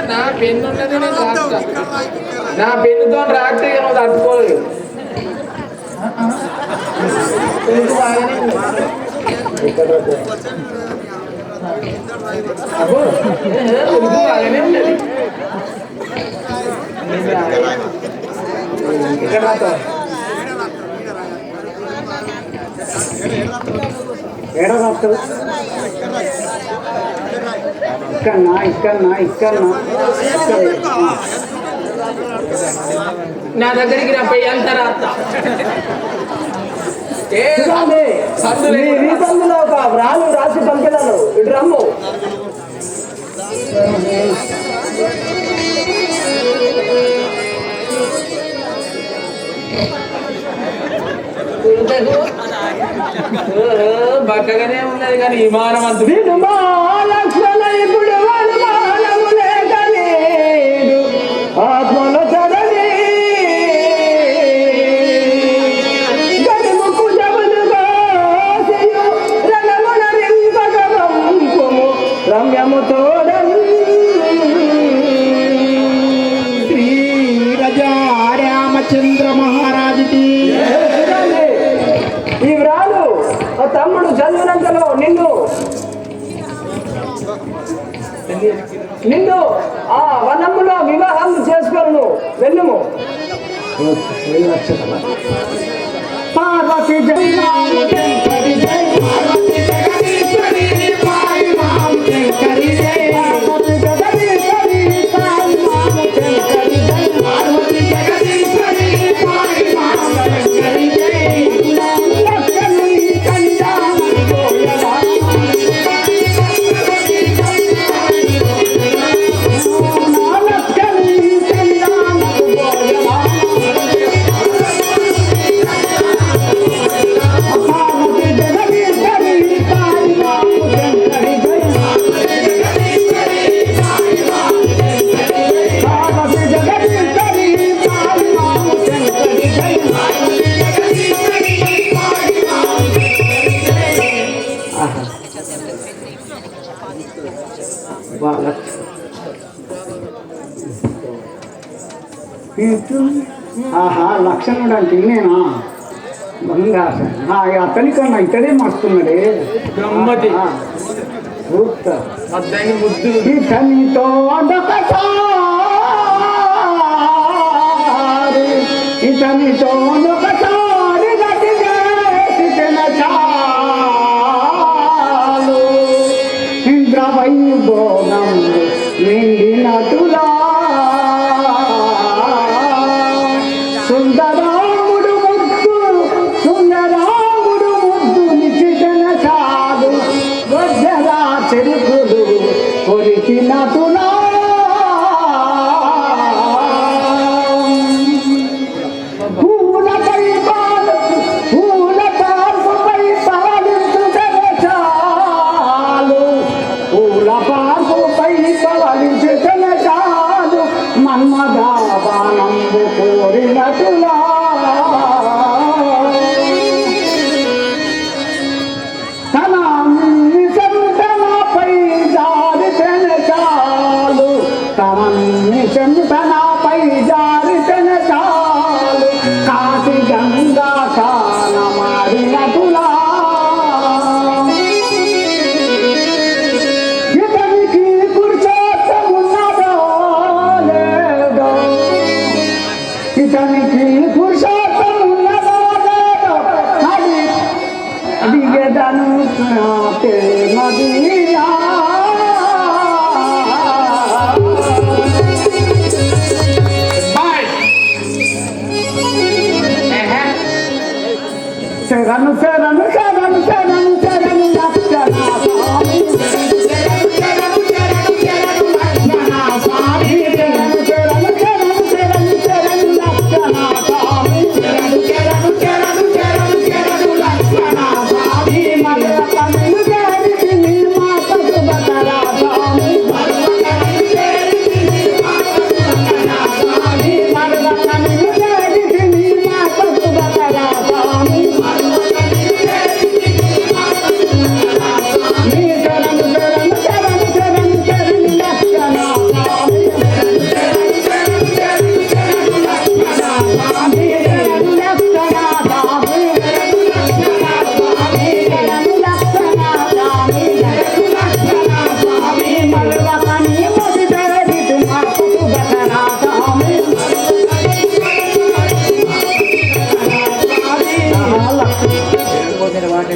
నా పెన్ను ఉన్నది నేను రాస్తా నా పెన్నుతో రాస్తే నువ్వు తట్టుకోలేదు అబ్బో బాగానే ఉండేది ఇక్కడ రాస్తా ఏడా రాస్తావు ఇక్కడ నా దగ్గరికి నా పై ఎంత రాస్తా రీతంలో ఒక వ్రాలు రాసి పంపినాను ఇటు రమ్ము బక్కగానే ఉన్నది కానీ విమానం అంత లక్ష్మణ ఇప్పుడు అనుమానము లేక లేదు ఆత్మలో చదవి గడుముకు జములుగా రణమున రింపగవంపుము రమ్యము తోడన్ శ్రీ రజా రామచంద్ర మహారాజుకి ఈ వ్రాలు ఆ తమ్ముడు చదివినంతలో నిన్ను ఆ వనములో వివాహం చేసుకోను వెళ్ళుము పార్వతి జై శంకరి జై పార్వతి జగదీశ్వరి పాయి మాం శంకరి జై పార్వతి జగదీశ్వరి పాయి మాం శంకరి జై పార్వతి జగదీశ్వరి పాయి మాం శంకరి జై లక్ష్మీ కంజాన గోయలా ఆహా లక్షణుడు అంటే నేనా బంగారు అతని కన్నా ఇతడే మస్తున్నాడే గమ్మతి చూస్తా అద్దాన్ని ముద్దు ఇతనితో ఒకసారి గతి చేసిన చాలు ఇంద్రవైభోగం నిండినటులా సుందరాముడు ముద్దు నిచితన చాలు వజ్జరా చెరుకులు కొరికినటులా పూల పార్పుపై పవలించుటన చాలు పూల పార్పుపై పవలించుటన చాలు మన్మదాపానంబు కోరినటులా తన నిశంతనపై జారితన చాలు తన నిశంతనపై జారితన చాలు కాశీ గంగా కానమాడినటులా ఇతనికి పురుషోత్తమున్నదో లేదో ఇతనికి పురుషోత్తమున్నదో లేదో అడిగేదను మదియా శరణు శరణు శరణు శరణు శరణు లక్షణ స్వామి శరణు శరణు శరణు శరణు లక్షణ స్వామి శరణు శరణు శరణు శరణు శరణు లక్షణ స్వామి శరణు శరణు శరణు శరణు శరణు లక్షణ స్వామి మగ కన్ను చేరి నీ మాత సుభద్రా స్వామి మగ కన్ను చేరి నీ మాత సుభద్రా స్వామి మగ కన్ను చేరి నీ మాత సుభద్రా స్వామి మగ కన్ను చేరి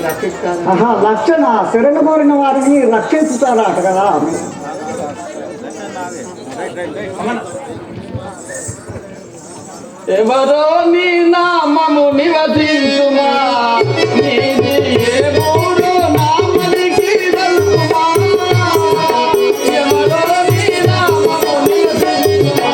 రక్షిస్తాను. ఆహా, రక్షణ శరణు కోరిన వారిని రక్షించుతారట కదా. ఎవరో నీ నామము నివసించుమా, నీది ఏ ఊరు నామనికి తెలుపుమా. ఎవరో నీ నామము నివసించుమా,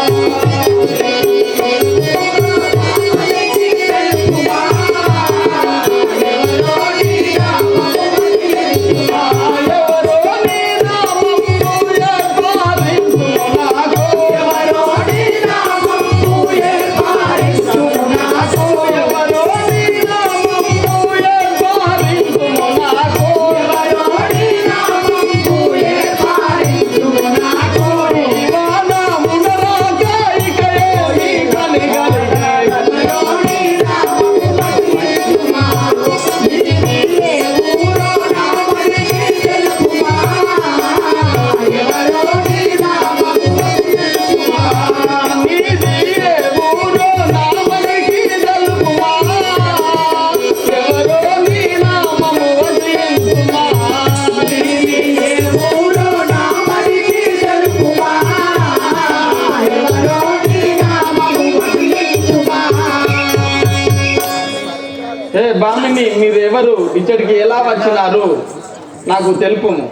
బామిని మీరెవరు, ఇచ్చడికి ఎలా వచ్చినారు నాకు తెలుపుము.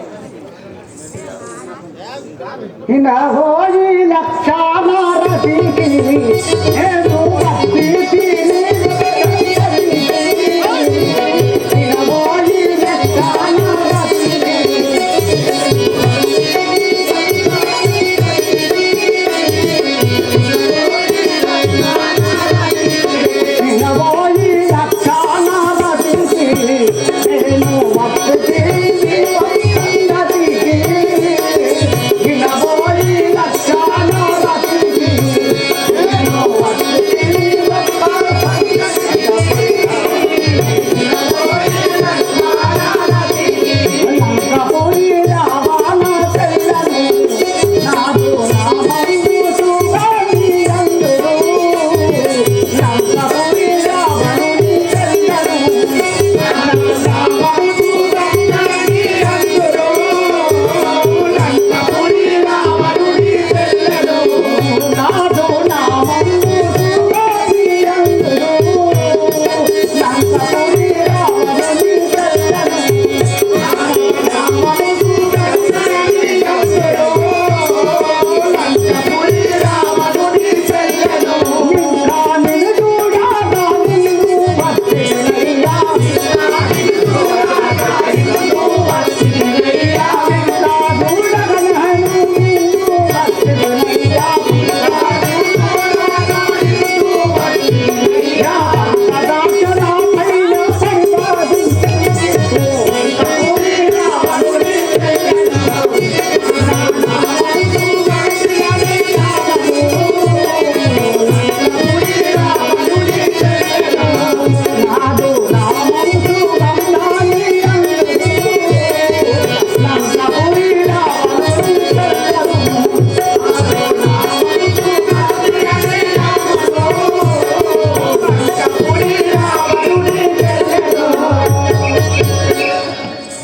హోయి లక్షానారతికి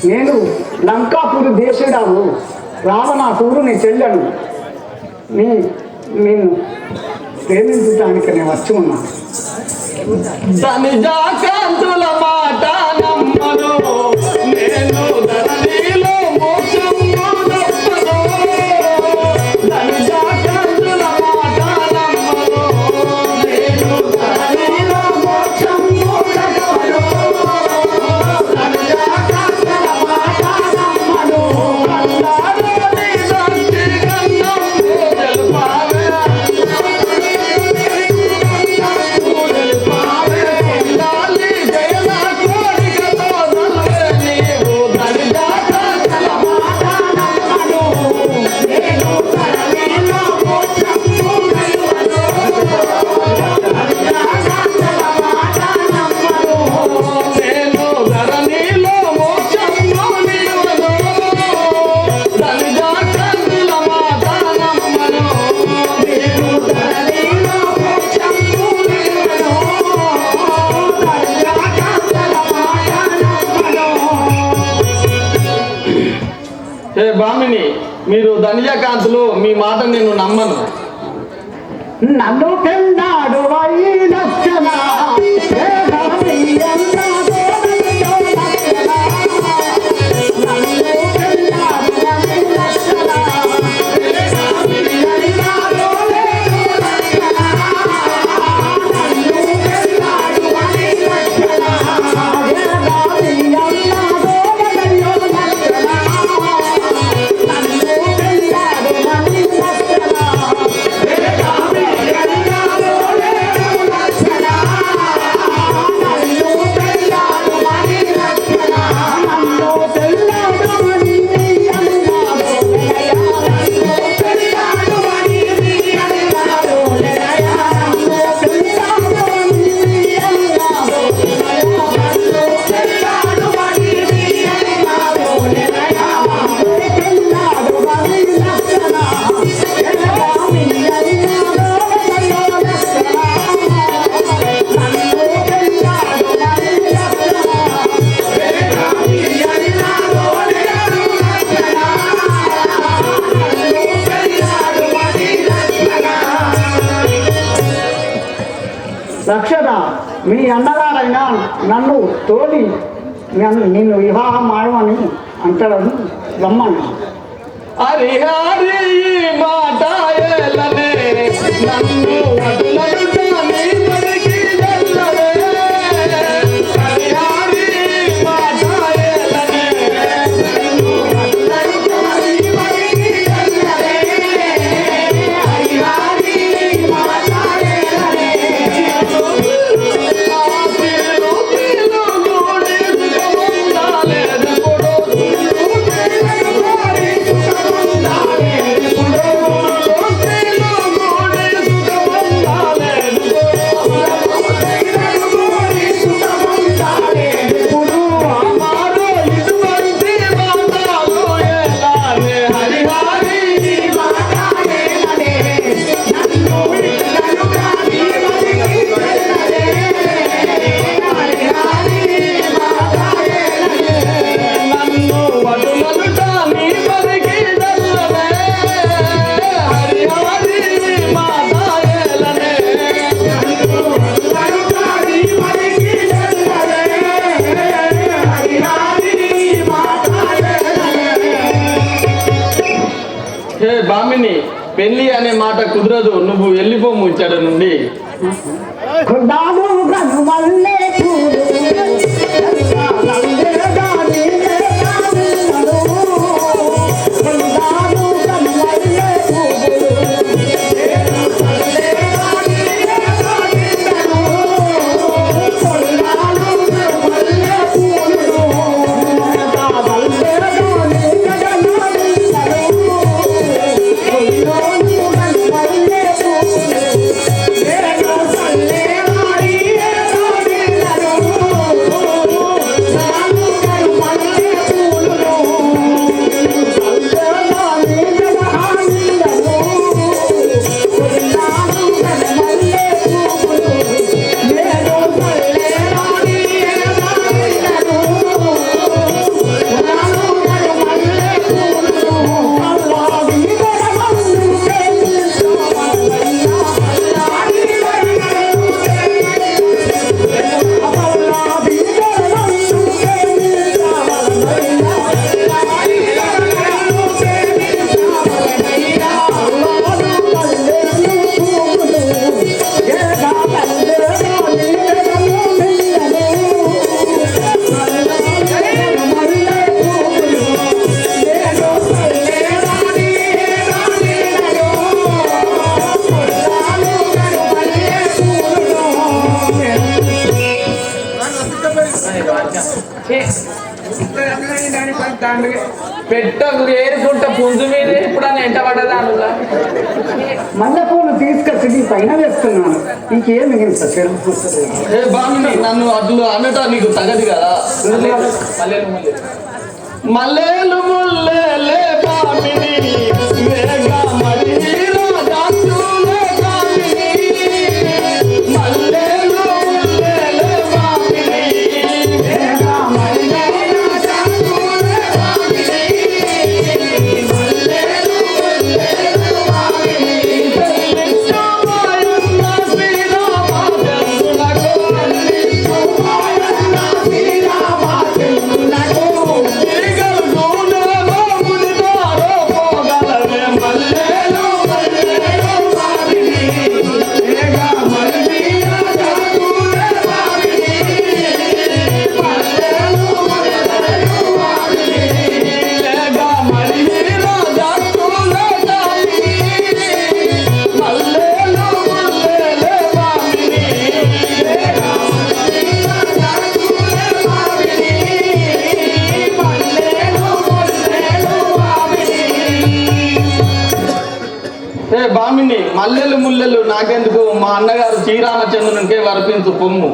నేను లంకాపురి దేశుడాను రావణాసుడు నీ చెల్లెను నేను ప్రేమించడానికి నేను వచ్చి ఉన్నాను. కాంతుల మాట నమ్మను నేను ధరణిలో మోక్షము తప్పను. కాంతుల మాట నమ్మను నేను ధరణిలో మోక్షము తప్పను. జయ ఏ బామిని, మీరు ధనిజకాంతులు, మీ మాట నేను నమ్మను. నన్ను పెన్నాడు లక్షణ లక్షణ మీ అన్నగారైనా నన్ను తోలి నిన్ను వివాహం ఆడమని అంటాడని రమ్మన్నా. హరిహరి మాట ఏలనే, నన్ను వదలనుట నీ పనికి వెళ్ళవే. హరిహరి మాట ఏలనే, నన్ను వదలనుట నీ పనికి వెళ్ళవే. హరిహరి మాట ఏలనే, బామిని, పెళ్లి అనే మాట కుదరదు, నువ్వు వెళ్ళిపోము ఇచ్చట నుండి. పెట్టకు ఏరుకుంటా పుంజు మీద ఎప్పుడన్నా ఎంట పడ్డదా అందులో మల్లెపూలు తీసుకొచ్చి నీ పైన వేస్తున్నాను. ఇంకేం మిగిలింది సార్ నన్ను అడ్లు అనట నీకు తగదు కదా. మల్లెలు ముల్లెలే బామిని వేగ మరి రాజాసులే కామిని. మల్లెలు ముల్లెలే బామిని వేగ మరి రాజాసులే కామిని. మల్లెలు ముల్లెలు నాకెందుకు, మా అన్నగారు శ్రీరామచంద్రునికే వర్పించు పొమ్ము.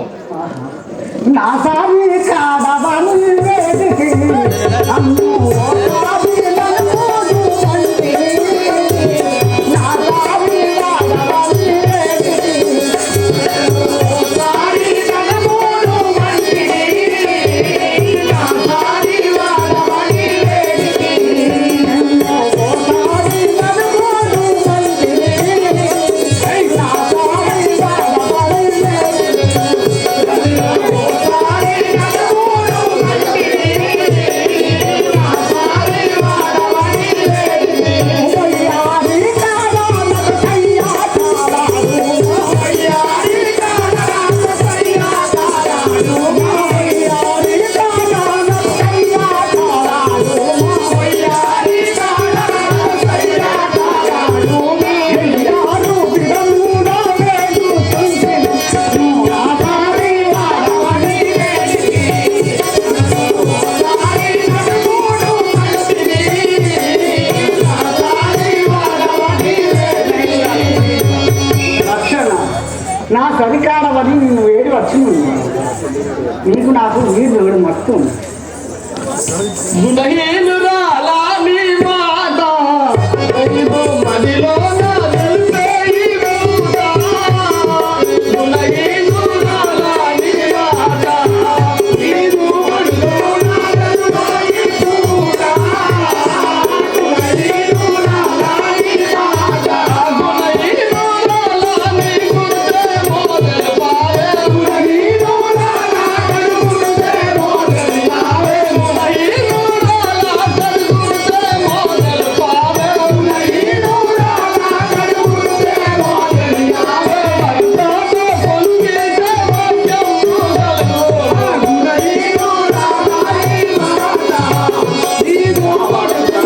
నా సామి కాడవని వేదికి నన్ను ఓసారి నలుగురు వంటి. నా సామి కాడవని వేదికి ఓసారి నలుగురు వంటి. నా సామి కాడవని వేదికి ఓసారి నలుగురు వంటి. నా సామి కాడవని నా సరికాడవని నిన్ను వేడి వచ్చింది. నీకు నాకు వీడు మత్తు గుణహీనురాలా నీ మాట ఐదు మదిలోన తెలిపే ఈ పూట. గుణహీనురాలా నీ మాట ఐదు మదిలోన తెలిపే ఈ పూట. గుణహీనురాలా నీ మాట గుణహీనురాలా నీ గుండె మోదెలు పావే. గుణహీనురాలా నీ గుండె మోదెలు పావే. గుణహీనురాలా నీ గుండె మోదెలు పావే. గుణహీనురాలా నీ గుండె మోదెలు పావే. భక్తతో కొలిచే వాక్యం ముదలు. గుణహీనురాలా నీ మాట నీవు పడుతున్న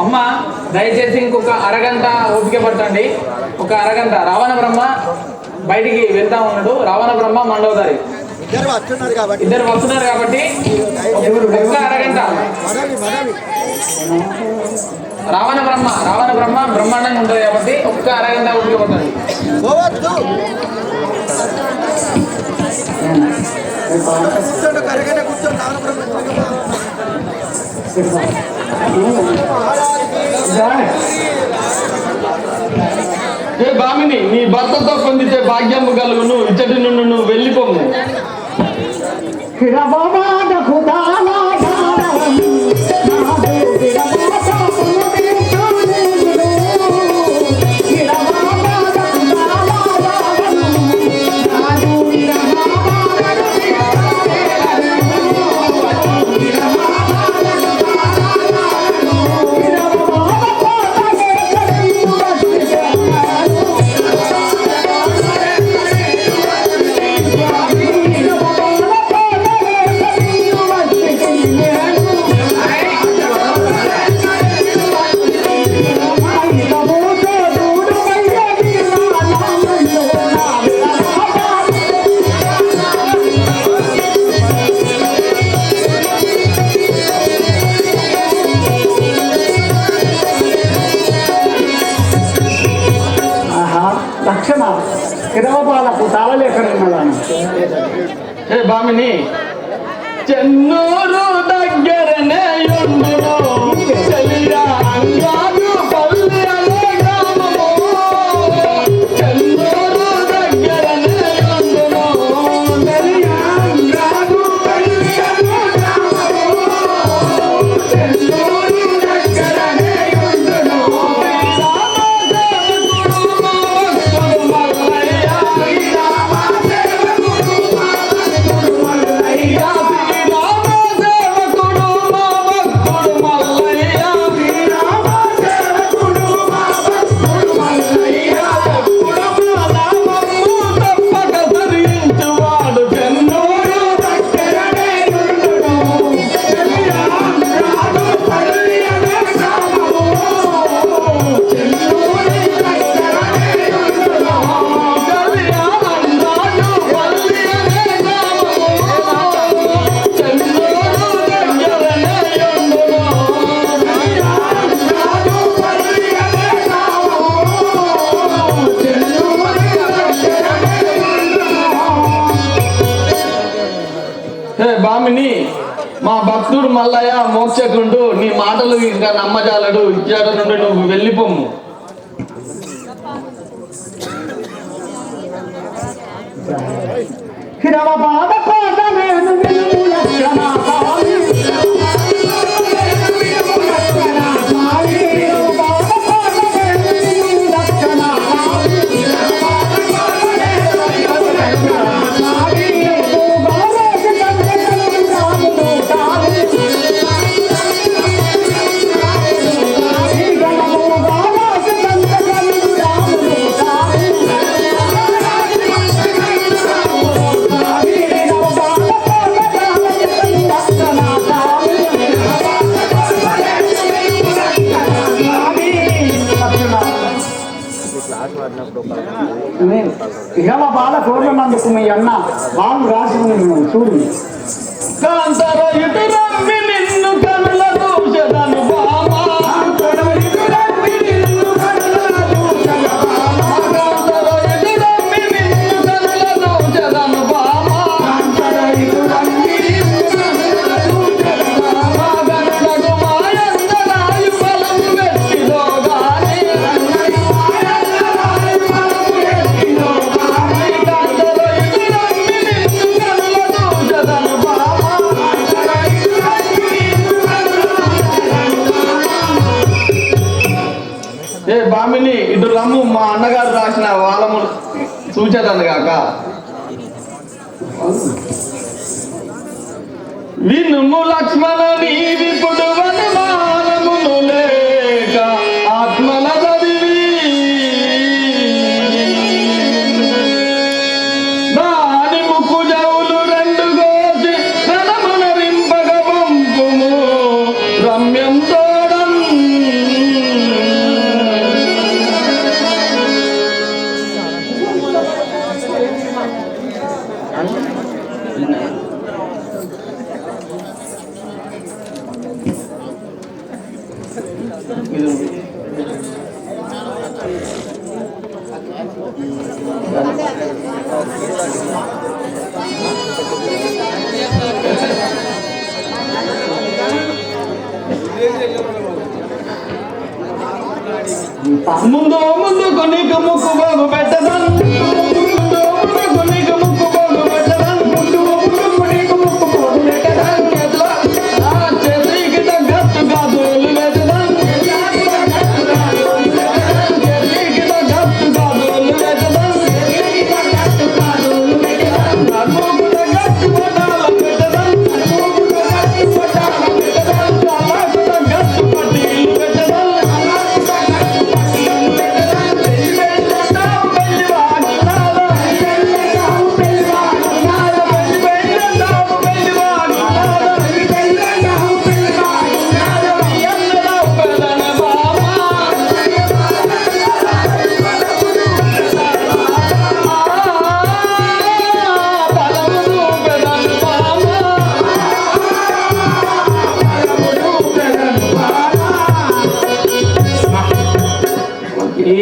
అమ్మ దయచేసి ఇంకొక అరగంట ఓపిక పట్టండి. ఒక అరగంట రావణ బ్రహ్మ బయటికి వెళ్తా ఉన్నాడు. రావణ బ్రహ్మ మండోదరి ఇద్దరు వస్తున్నారు కాబట్టి ఇద్దరు వస్తున్నారు కాబట్టి ఒక్క అరగంట. రావణ బ్రహ్మ బ్రహ్మాండంగా ఉంటుంది కాబట్టి ఒక్క అరగంట ఓపిక పట్టండి. పోవద్దు. కూర్చోండి, ఒక అరగంట కూర్చోండి. ఏ భామిని, నీ భర్తతో పొందితే భాగ్యము కలుగును. ఇచ్చటి నుండి నువ్వు వెళ్ళిపోము. లక్షణ కిరవపాలకు తాళలేఖనున్నాను. ఏ భామిని, చెన్నూరు దగ్గరనే ఉండును చెలియా అంగారు పల్లెలో గ్రామము. చెన్నూరు దగ్గరనే ఉండును చెలియా అంగారు పల్లెలో గ్రామము. చెన్నూరు దగ్గరనే ఉండును తప్పక ధరించువాడు మల్లయ్య మోక్షకుండు నీ మాటలు ఇంకా నమ్మజాలడు ఇచ్చాడు నుండి నువ్వు వెళ్ళిపోము. హిరవ బాధ కోట నేను వినుము లక్షణ స్వామి ఇహవ బాల కోరినందుకు మీ అన్న వాళ్ళు రాసి చూడు. కాంతర ఇటు రమ్మి నిన్ను కనుల దూషదను బామా, కాంతర ఇటు రమ్మి నిన్ను కనుల దూషదను బామా, గనుడగు మాయందనాయు ఫలము వెట్టిలో గాని, ఏ బామిని ఇటు రమ్ము, మా అన్నగారు రాసిన వాళ్ళము సూచనలు గాక. వినుము లక్ష్మణ నీవిప్పుడు వనమానమును లేక ఆత్మల చదివి, దాని ముక్కు జవులు రెండు గోసి రణమునరింపగ పంపుము రమ్యం తోడం. ముందు ముందు కొనికు ముక్కు బాగు పెట్టదన్, ముందు ముందు కొనికు ముక్కు బాగు పెట్టదన్, ముందు ముందు కొనికు ముక్కు బాగు పెట్టదన్, చేతికి తగ్గట్టు గాజులు పెట్టదన్, చేతికి తగ్గట్టు గాజులు పెట్టదన్, నడుముకు తగ్గట్టు పట్టాలు పెట్టదన్, కాళ్ళకు తగ్గట్టు పట్టీలు పెట్టదన్,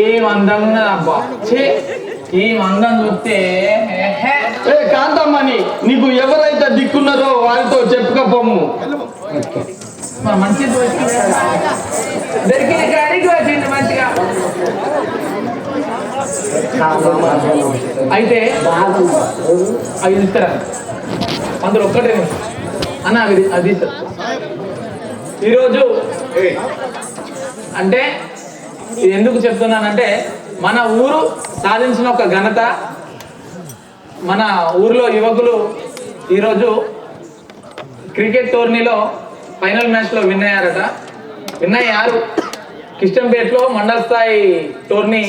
ఏం అందంగా ఉన్నది అబ్బా. ఏం అందం చూస్తే ఏ కాంతమ్మని నీకు ఎవరైతే దిక్కున్నారో వారితో చెప్పుకపోము. మన మంచి దొరికిన కాడికి వచ్చింది మంచిగా. అయితే అవి ఇస్తారా అందులో ఒక్కటే అన్న అది ఇస్తారు. ఈరోజు అంటే ఎందుకు చెప్తున్నానంటే మన ఊరు సాధించిన ఒక ఘనత, మన ఊరిలో యువకులు ఈరోజు క్రికెట్ టోర్నీలో ఫైనల్ మ్యాచ్లో విన్ అయ్యారట. విన్ అయ్యారు కిష్టంపేటలో మండల స్థాయి టోర్నీ,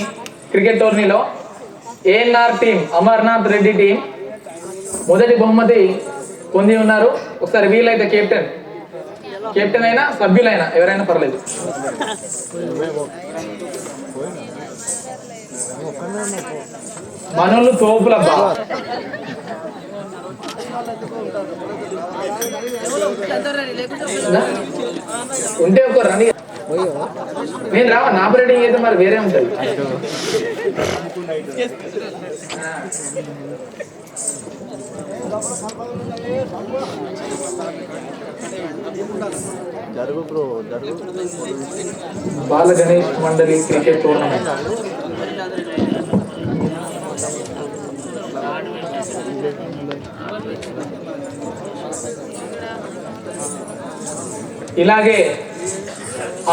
క్రికెట్ టోర్నీలో ఏఎన్ఆర్ టీం, అమర్నాథ్ రెడ్డి టీం మొదటి బహుమతి పొంది ఉన్నారు. ఒకసారి వీలైతే కెప్టెన్ అయినా సభ్యులైనా ఎవరైనా పర్లేదు. మనోళ్ళు తోపులబ్బా. ఉంటే ఒక రని నేను రావా, నా ఆపరేటింగ్ అయితే మరి వేరే ఉంటుంది. బాల గణేష్ మండలి క్రికెట్ టోర్నమెంట్. ఇలాగే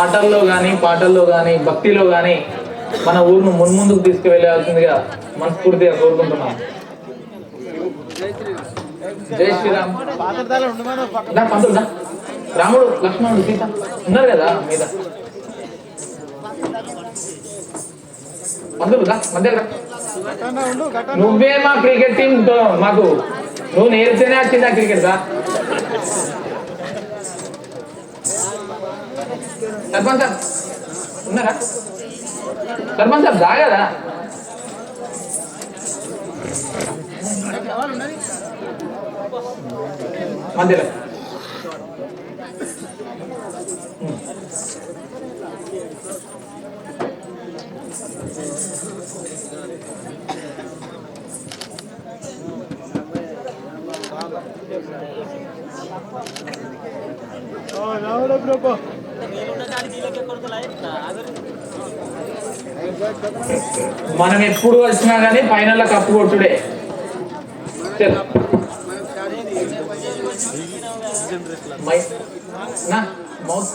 ఆటల్లో కానీ పాటల్లో కానీ భక్తిలో కానీ మన ఊరును మున్ముందుకు తీసుకువెళ్ళాల్సిందిగా మనస్ఫూర్తిగా కోరుకుంటున్నాం. జై శ్రీరామ్. పంతులు రాముడు లక్ష్మణుడు సీత ఉన్నారు కదా మీద. పంతులు మధ్య నువ్వే మా క్రికెట్ టీం మాకు నువ్వు నేర్పితేనే వచ్చిందా క్రికెట్ దా. సర్పంచ్ సార్ ఉన్నారా? సర్పంచ్ సార్ దాగదా? మధ్యలో మనం ఎప్పుడు వచ్చినా కానీ ఫైనల్ కప్పు కొట్టుడే. మౌత్